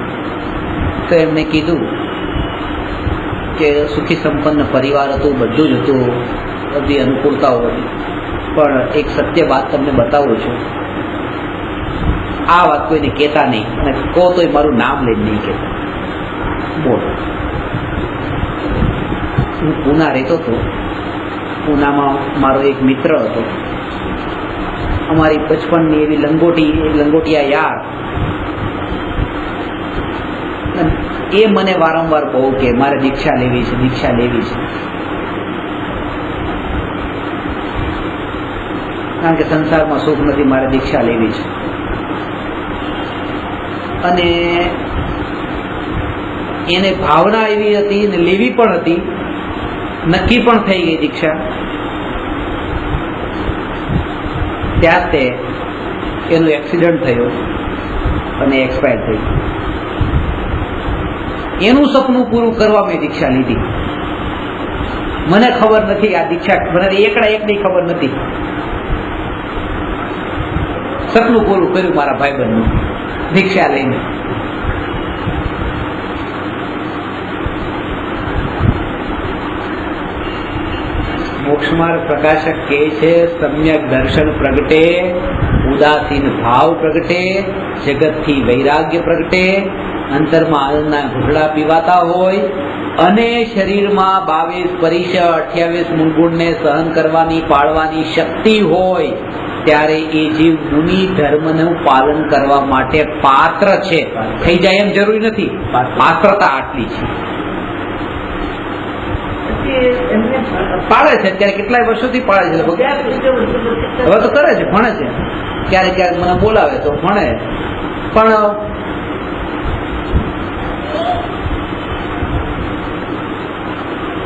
તો એમને કીધું કે સુખી સંપન્ન પરિવાર હતું, બધું જ હતું, બધી અનુકૂળતાઓ હતી. પણ એક સત્ય વાત તમને બતાવું છું. આ વાત કોઈને કહેતા નહીં, અને કહો તોય મારું નામ લઈને નહીં કહેતા. બોલ, હું પૂના રહેતો હતો. પૂનામાં મારો એક મિત્ર હતો. અમારી બચપણની એવી લંગોટિયા યાર. એ મને વારંવાર બહુ કે મારે દીક્ષા લેવી છે, દીક્ષા લેવી છે. કારણ કે સંસારમાં સુખ નથી, મારે દીક્ષા લેવી છે. અને એને ભાવના એવી હતી ને લેવી પણ હતી, નક્કી પણ થઈ ગઈ દીક્ષા. ત્યાં તે એનું એક્સિડન્ટ થયો અને એક્સપાયર થઈ. એનું સપનું પૂરું કરવા મેં દીક્ષા લીધી. મને ખબર નથી આ દીક્ષા, મને એકડા એકની ખબર નથી. સપનું પૂરું કર્યું મારા ભાઈબંધનું દીક્ષા લઈને. મોક્ષમાર્ગ પ્રકાશક કહે છે, સમ્યક દર્શન પ્રગટે, ઉદાસીન ભાવ પ્રગટે, જગતથી વૈરાગ્ય પ્રગટે, અંતરમાં આનંદના ઘૂંટડા પીવાતા હોય અને શરીરમાં 22 પરિચય 28 મૂળગુણને સહન કરવાની પાળવાની શક્તિ હોય, ત્યારે એ જીવ મુનિ ધર્મનું પાલન કરવા માટે પાત્ર છે. થઈ જાય એમ જરૂરી નથી, પાત્રતા આટલી છે. પાળે છે અત્યારે, કેટલાય વર્ષોથી પાળે છે. હવે તો કરે છે, ભણે છે. ક્યારેક ક્યારેક મને બોલાવે તો ભણે. પણ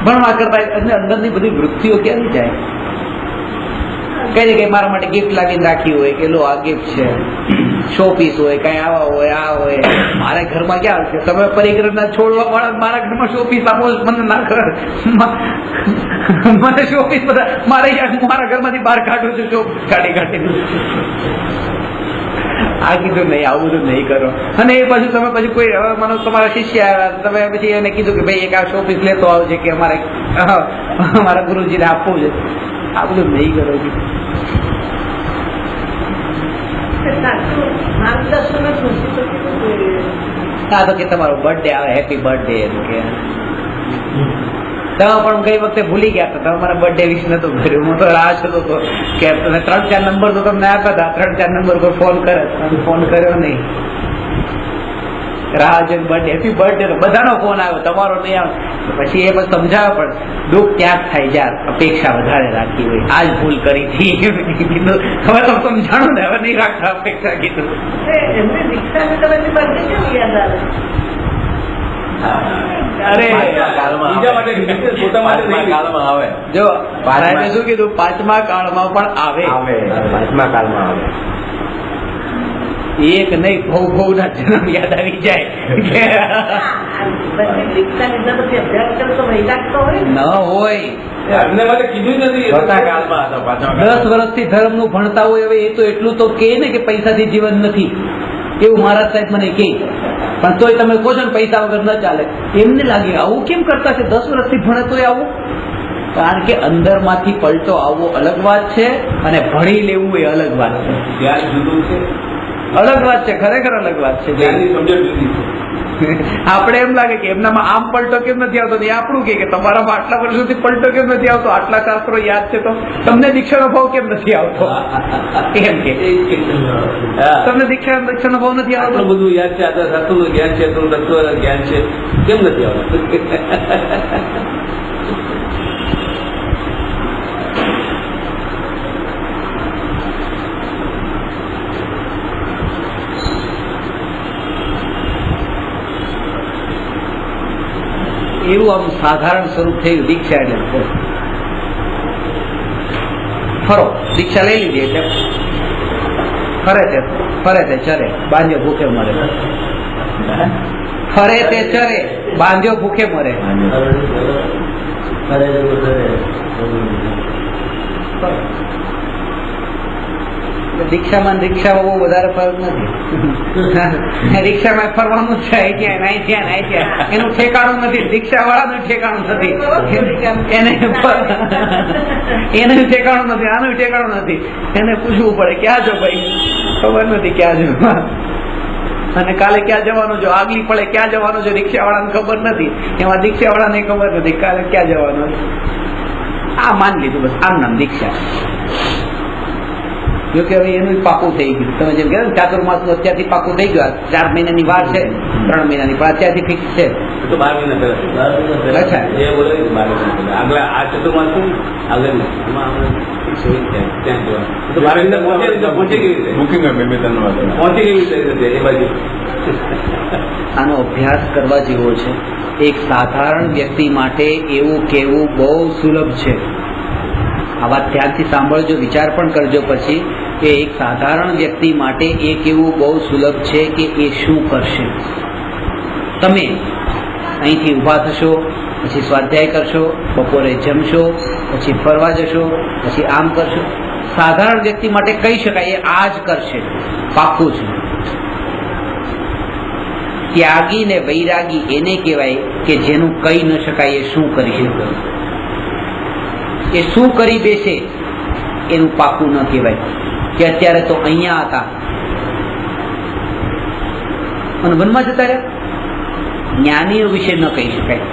ભણવા કરતા અંદરની બધી વૃત્તિઓ ક્યાંથી જાય? કઈ કે મારા માટે ગિફ્ટ લાવીને રાખી હોય કે લો આ ગિફ્ટ છે, શો પીસ હોય, કઈ આવા હોય આ હોય. મારા ઘરમાં ક્યાં છે? તમે પરિગ્રહના છોડવા વાળા મારા ઘરમાં શો પીસ આપો, મને ના કર, મને શો પીસ બધા મારા ઘરમાંથી બહાર કાઢું છું, શો પીસ કાઢી આ કીધું નહીં, આવું બધું નહીં કરો. અને એ પછી તમે પછી કોઈ માનો તમારા શિષ્ય આવ્યા, તમે પછી એને કીધું કે ભાઈ એક આ શો પીસ લેતો આવજે કે અમારા ગુરુજીને આપવું છે. આ બધું નહીં કરો. હા તો કે તમારો બર્થડે આવે, હેપી બર્થડે એમ કે. તમે પણ ગઈ વખતે ભૂલી ગયા હતા, તમે મારા બર્થડે વિશ નતું કર્યું. હું તો રાહ જોતો હતો કે 3-4 નંબર તો તમને આપ્યા હતા, 3-4 નંબર પર ફોન કરે, ફોન કર્યો નહીં. રાહ જોઈને બર્થડે, હેપી બર્થડે તો બધાનો ફોન આવ્યો, તમારો નહીં આવે. પછી એ પછી સમજાવે, પણ દુઃખ ત્યાં જ થાય જ્યારે અપેક્ષા વધારે રાખી હોય. આ જ ભૂલ કરી હતી. કીધું હવે તો સમજાણું ને, હવે નહીં રાખતા અપેક્ષા. કીધું અરે જો મહારાજે શું કીધું? 5મા કાળમાં પણ આવે. 5મા કાળમાં આવે. એક નહીં, ભૌ ના જન્મ યાદ આવી જાય. ન હોય 10 વર્ષથી ધર્મ નું ભણતા હોય. હવે એ તો એટલું તો કે ને કે પૈસાથી જીવન નથી, એવું મહારાજ સાહેબ મને કે. પણ તોય તમે કહો છો ને પૈસા વગર ન ચાલે. એમને લાગે આવું કેમ કરતા છે? 10 વર્ષથી ભણે તોય આવું. કારણ કે અંદર માંથી પલટો આવવો અલગ વાત છે, અને ભણી લેવું એ અલગ વાત છે. અલગ વાત છે, ખરેખર અલગ વાત છે. આપણે એમ લાગે કે એમનામાં આમ પલટો કેમ નથી આવતો, એ આપણું કે તમારામાં આટલા વર્ષોથી પલટો કેમ નથી આવતો, આટલા શાસ્ત્રો યાદ છે તો તમને દીક્ષાનો ભાવ કેમ નથી આવતો? એમ કે તમને દીક્ષાનો ભાવ નથી આવતો? બધું યાદ છે, શાસ્ત્રનું જ્ઞાન છે, તત્વ જ્ઞાન છે, કેમ નથી આવતું? એવું આમ સાધારણ સ્વરૂપ થયું દીક્ષા એટલે. ફરો, દીક્ષા લઈ લીધી એટલે ફરે તે ચરે, બાંધ્યો ભૂખે મરે. ફરે તે ચરે, બાંધ્યો ભૂખે મરે. દીક્ષામાં રિક્ષામાં બહુ વધારે ફરક નથી. રિક્ષામાં ફરવાનું છે, એનું ઠેકાણું નથી. દીક્ષા વાળાનું ઠેકાણું નથી, એનું ઠેકાણું નથી, આનું ઠેકાણું નથી. એને પૂછવું પડે ક્યાં જો ભાઈ, ખબર નથી ક્યાં જો, અને કાલે ક્યાં જવાનું જો, આગલી પડે ક્યાં જવાનું છે, રિક્ષા વાળાને ખબર નથી. એમાં દીક્ષા વાળાને ખબર નથી કાલે ક્યાં જવાનું. આ માન લીધું બસ, આમ નામ દીક્ષા. જો કે હવે એનું પાકું થઈ ગયું. તમે જેમ કહેવાય ચાતુર્માસ નું અત્યારથી પાકું થઈ ગયું. 4 મહિનાની વાર છે, 3 મહિનાની, પણ અત્યારથી ફિક્સ છે. 12 મહિના પહેલા. અચ્છા, એ બોલે 12 મહિના પહેલા. આગળ આ ચાતુર્માસ આગળ પહોંચી ગઈ રીતે બુકિંગ પહોંચી ગઈ રીતે એ બાજુ. આનો અભ્યાસ કરવા જેવો છે. એક સાધારણ વ્યક્તિ માટે એવું કહેવું બહુ સુલભ છે. આ વાત ધ્યાનથી સાંભળજો, વિચાર પણ કરજો પછી કે એક સાધારણ વ્યક્તિ માટે એ કહેવું બહુ સુલભ છે કે એ શું કરશે. તમે અહીંથી ઊભા થશો, પછી સ્વાધ્યાય કરશો, બપોરે જમશો, પછી ફરવા જશો, પછી આમ કરશો. સાધારણ વ્યક્તિ માટે કહી શકાય એ આ જ કરશે, પાક્કું છે. ત્યાગી ને વૈરાગી એને કહેવાય કે જેનું કહી ન શકાય એ શું કરી શકે, એ શું કરી બેસે એનું પાકું ન કહેવાય. કે અત્યારે તો અહીંયા હતા અને વનમાં જતા રહ્યા, જ્ઞાનીઓ વિશે ન કહી શકાય.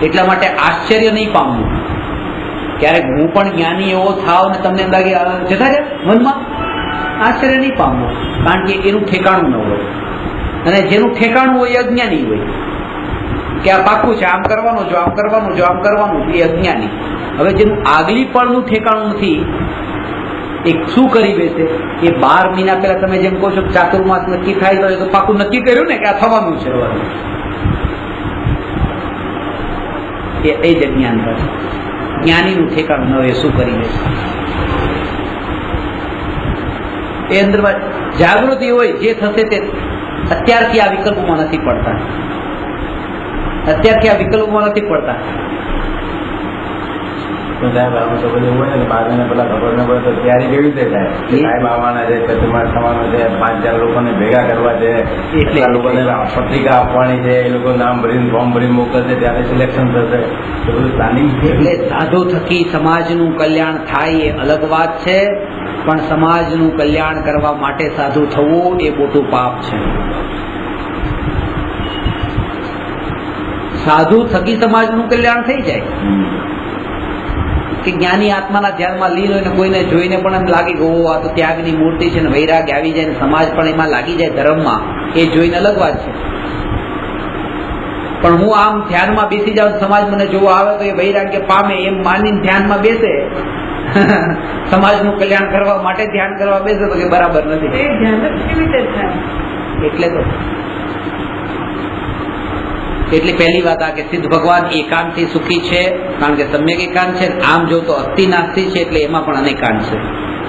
એટલા માટે આશ્ચર્ય નહીં પામવું. ક્યારેક હું પણ જ્ઞાની એવો થાવ ને તમને એમ લાગે જતા રહ્યા વનમાં, આશ્ચર્ય નહીં પામવું. કારણ કે એનું ઠેકાણું ન હોય, અને જેનું ઠેકાણું હોય એ અજ્ઞાની હોય. કે આ પાકું છે, આમ કરવાનું જો, આમ કરવાનું જો, આમ કરવાનું, એ અજ્ઞાની. હવે જેનું આગલી પળનું ઠેકાણું નથી, એ શું કરી બેસે? એ 12 મહિના પહેલા તમે જેમ કહો છો ચાતુર્માસ નક્કી થાય તો પાકું નક્કી કર્યું ને કે આ થવાનું છે. એ જ અજ્ઞાન કરે. જ્ઞાનીનું ઠેકાણું ન હોય શું કરી લે. એ અંદર જાગૃતિ હોય જે થશે તે અત્યારથી આ વિકલ્પોમાં નથી પડતા. અત્યારથી આ વિકલ્પોમાં નથી પડતા. તો સાહેબ આમાં તો બધું હોય ને બાજુને પેલા ખબર ન પડે તો તૈયારી કેવી રીતે થાય? સાહેબ આવવાના છે, ચતુર્માસ થવાનો છે, 5-4 લોકોને ભેગા કરવા છે, એટલા લોકોને પત્રિકા આપવાની છે, એ લોકો નામ ભરીને ફોર્મ ભરી મોકલશે, ત્યારે સિલેક્શન થશે. તો બધું પ્લાનિંગ છે. એટલે સાધુ થકી સમાજનું કલ્યાણ થાય એ અલગ વાત છે, પણ સમાજનું કલ્યાણ કરવા માટે સાધુ થવું એ મોટું પાપ છે. સાધુ થકી સમાજનું કલ્યાણ થઈ જાય કે જ્ઞાની આત્માના ધ્યાનમાં લીન હોય ને કોઈને જોઈને પણ એમ લાગે કે ઓ આ તો ત્યાગની મૂર્તિ છે ને વૈરાગ આવી જાય ને સમાજ પણ એમાં લાગી જાય ધર્મમાં, એ જોઈને અલગ વાત છે. પણ હું આમ ધ્યાનમાં બેસી જાઉં, સમાજ મને જોવા આવે તો એ વૈરાગ્ય પામે એમ માનીને ધ્યાનમાં બેસે, સમાજનું કલ્યાણ કરવા માટે ધ્યાન કરવા બેસે તો કે બરાબર નથી. એ ધ્યાન જ કેવી રીતે થાય? એટલે પહેલી વાત આ કે સિદ્ધ ભગવાન એકાંતથી સુખી છે, કારણ કે સમ્યક એકાંત છે. આમ જો તો અસ્થિ નાસ્તિ છે એટલે એમાં પણ અનેકાંત છે.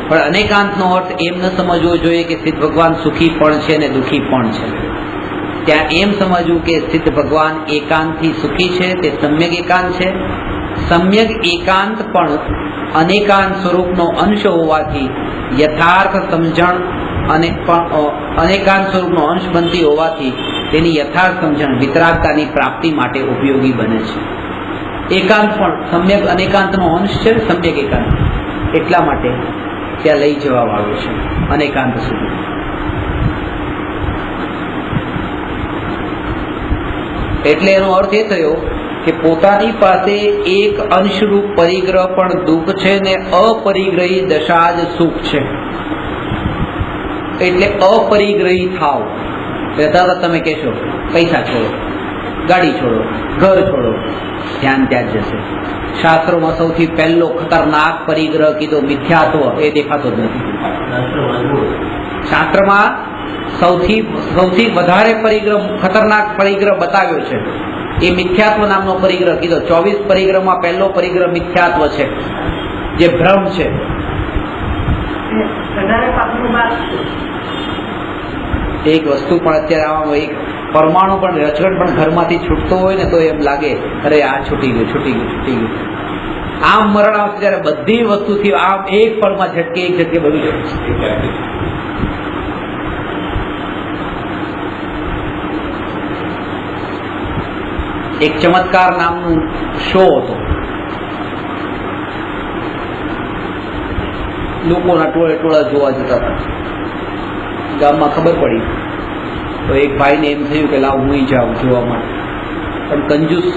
પણ અનેકાંતનો અર્થ એમ ન સમજવો જોઈએ કે સિદ્ધ ભગવાન સુખી પણ છે અને દુઃખી પણ છે. ત્યાં એમ સમજવું કે સિદ્ધ ભગવાન એકાંતથી સુખી છે, તે સમ્યક એકાંત છે. સમ્યક એકાંત પણ અનેકાંત સ્વરૂપનો અંશ હોવાથી યથાર્થ સમજણ અને અનેકાંત સ્વરૂપનો અંશ બનતી હોવાથી તેની યથાર્થ સમજણ વિતરાગતાની પ્રાપ્તિ માટે ઉપયોગી બને છે. એકાંત પણ સમ્યક અનેકાંતનો અંશ છે. સમ્યક એકાંત એટલા માટે ત્યાં લઈ જવા વાળું છે અનેકાંત સુધી. એટલે એનો અર્થ એ થયો કે પોતાની પાસે એક અંશરૂપ પરિગ્રહ પણ દુઃખ છે ને અપરિગ્રહી દશા જ સુખ છે. એટલે અપરિગ્રહી થાવ તરત તમે કહેશો પૈસા છોડો, ગાડી છોડો, ઘર છોડો, ધ્યાન ત્યાં જ જશે. શાસ્ત્રોમાં સૌથી પહેલો ખતરનાક પરિગ્રહ કીધો મિથ્યાત્વ, એ દેખાતો જ નથી. શાસ્ત્રમાં સૌથી વધારે પરિગ્રહ, ખતરનાક પરિગ્રહ બતાવ્યો છે એ મિથ્યાત્વ નામનો પરિગ્રહ કીધો. 24 પરિગ્રહમાં પહેલો પરિગ્રહ મિથ્યાત્વ છે, જે ભ્રમ છે. વધારે પાપનું બાપ એક વસ્તુ પણ અત્યારે આમાં એક પરમાણુ પણ રચકણ પણ ઘરમાંથી છૂટતો હોય ને તો એમ લાગે અરે આ છૂટી ગયું. આમ મરણ આવશે ત્યારે બધી વસ્તુથી આમ એક પળમાં ઝટકે બધું એક ચમત્કાર નામનું શો હતો. લોકોના ટોળા જોવા જતા હતા. ગામમાં ખબર પડી તો એક ભાઈને એમ થયું કે લાવ હું જાઉં જોવા માટે, પણ કંજૂસ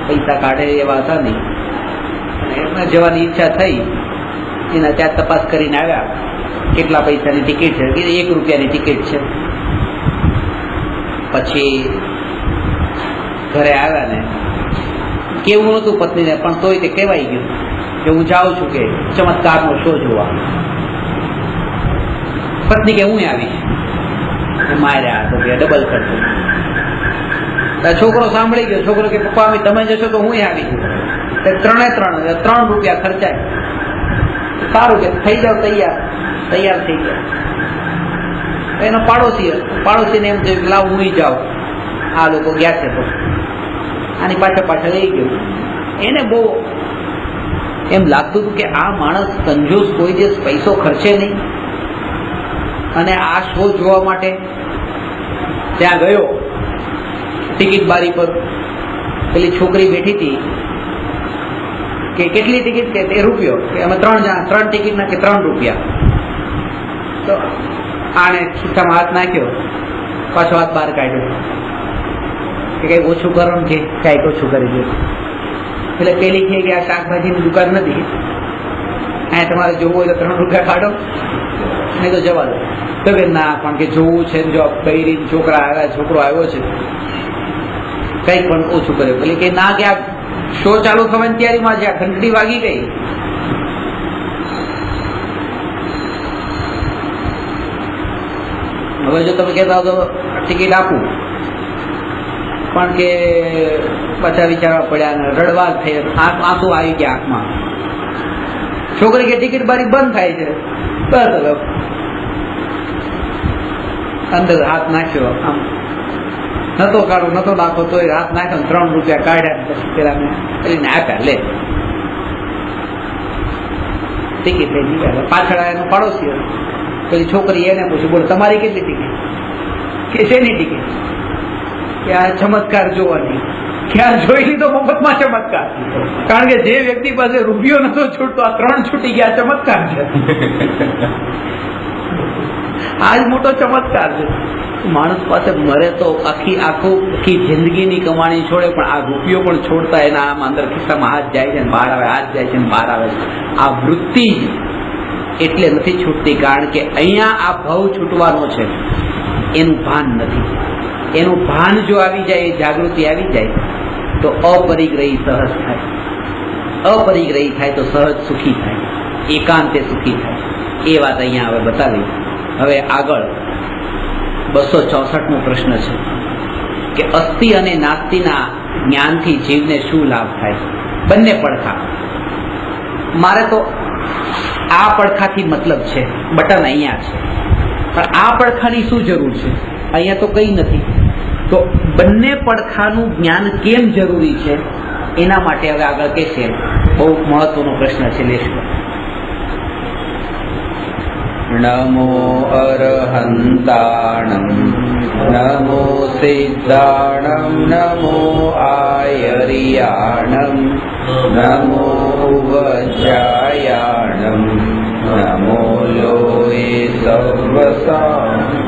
પૈસા કાઢે એવા હતા નહીં. અને એમને જવાની ઈચ્છા થઈ. એના ત્યાં તપાસ કરીને આવ્યા કેટલા પૈસાની ટિકિટ છે. 1 રૂપિયાની ટિકિટ છે. પછી ઘરે આવ્યા ને કેવું નતું પત્નીને, પણ તોય તે કહેવાય ગયું કે હું જાઉં છું કે ચમત્કારનો શો જોવા. પત્ની કે હું આવીશ. માર્યા તો કે ડબલ ખર્ચો. છોકરો સાંભળી ગયો. છોકરો કે પપ્પા તમે જશો તો હું આવીશ. 3 રૂપિયા ખર્ચાય. સારું કે થઈ જાવ તૈયાર થઈ ગયા. એનો પાડોશીને એમ થયું લાવ હું જાઉં. આ લોકો ગયા છે તો આની પાછળ લઈ ગયો. એને બહુ એમ લાગતું હતું કે આ માણસ કંજૂસ કોઈ દિવસ પૈસો ખર્ચે નહીં. અને આ શો જોવા માટે ત્યાં ગયો. ટિકિટ બારી પર પેલી છોકરી બેઠી હતી કે કેટલી ટિકિટ કે ₹1 કે અમે 3 જણા 3 ટિકિટ ના કે 3 રૂપિયા. તો આને ખિસ્સામાં હાથ નાખ્યો, પાછો હાથ બહાર કાઢ્યો કે કઈ ઓછું કરો ને, કઈક ઓછું કરી દે. એટલે પેલી કે આ શાકભાજીની દુકાન નથી, અહીંયા તમારે જોવું હોય તો 3 રૂપિયા કાઢો, નહીં તો જવા દો. તો કે ના પણ કે જોવું છે, જો બૈરી છોકરો આવ્યો છે, કઈક પણ ઓછું કર્યું. પેલી કે ના કે આ શો ચાલુ થવાની તૈયારીમાં છે, ઘંટડી વાગી ગઈ. હવે જો તમે કહેતા તો ટિકિટ આપું, પણ કે પાછા વિચારવા પડ્યા ને રડવા થઈ, આંસુ આવી ગયા આંખમાં. છોકરી કે ટિકિટ બારી બંધ થાય છે, બસ અંદર હાથ નાખ્યો, આમ નતો કાઢો નતો નાખો તો હાથ નાખ્યો, 3 રૂપિયા કાઢ્યા. પેલા મેં આપ્યા, લે ટિકિટ લઈ નીકળ્યા. પાછળ એનો પાડોશી હતો, પેલી છોકરી એને પૂછ્યું, બોલો તમારી કેટલી ટિકિટ? કે શેની ટિકિટ? કે આ ચમત્કાર જોવાની. ક્યાં જોઈ લીધો મફતમાં ચમત્કાર? કારણ કે જે વ્યક્તિ પાસે રૂપિયો નતો છૂટતો, આ 3 છૂટી ગયા, ચમત્કાર છે. આજ મોટો ચમત્કાર છે. માણસ પાસે મરે તો આખી જિંદગીની કમાણી છોડે, પણ આ રૂપિયો પણ છોડતા એના આમ અંદર ખિસ્સામાં હાથ જાય છે ને બહાર આવે, હાથ જાય છે ને બહાર આવે છે. આ વૃત્તિ એટલે નથી છૂટતી, કારણ કે અહીંયા આ ભાવ છૂટવાનો છે, એનું ભાન નથી. એનું ભાન જો આવી જાય, જાગૃતિ આવી જાય, તો અપરિગ્રહી સહજ થાય. અપરિગ્રહી થાય તો સહજ સુખી થાય, એકાંતે સુખી થાય. એ વાત અહીંયા હવે બતાવી. હવે આગળ 264મો પ્રશ્ન છે કે અસ્થિ અને નાસ્તિના જ્ઞાનથી જીવને શું લાભ થાય? બંને પડખા. મારે તો આ પડખાથી મતલબ છે, બટન અહીંયા છે, પણ આ પડખાની શું જરૂર છે? અહીંયા તો કંઈ નથી. તો બંને પડખાનું જ્ઞાન કેમ જરૂરી છે એના માટે હવે આગળ કહેશે. બહુ મહત્વનો પ્રશ્ન છે, લેશું. નમો અરહંતાણં નમો સિદ્ધાણં નમો આયર્યાણં નમો વજ્રાયાણં નમો લોએ સર્વસામ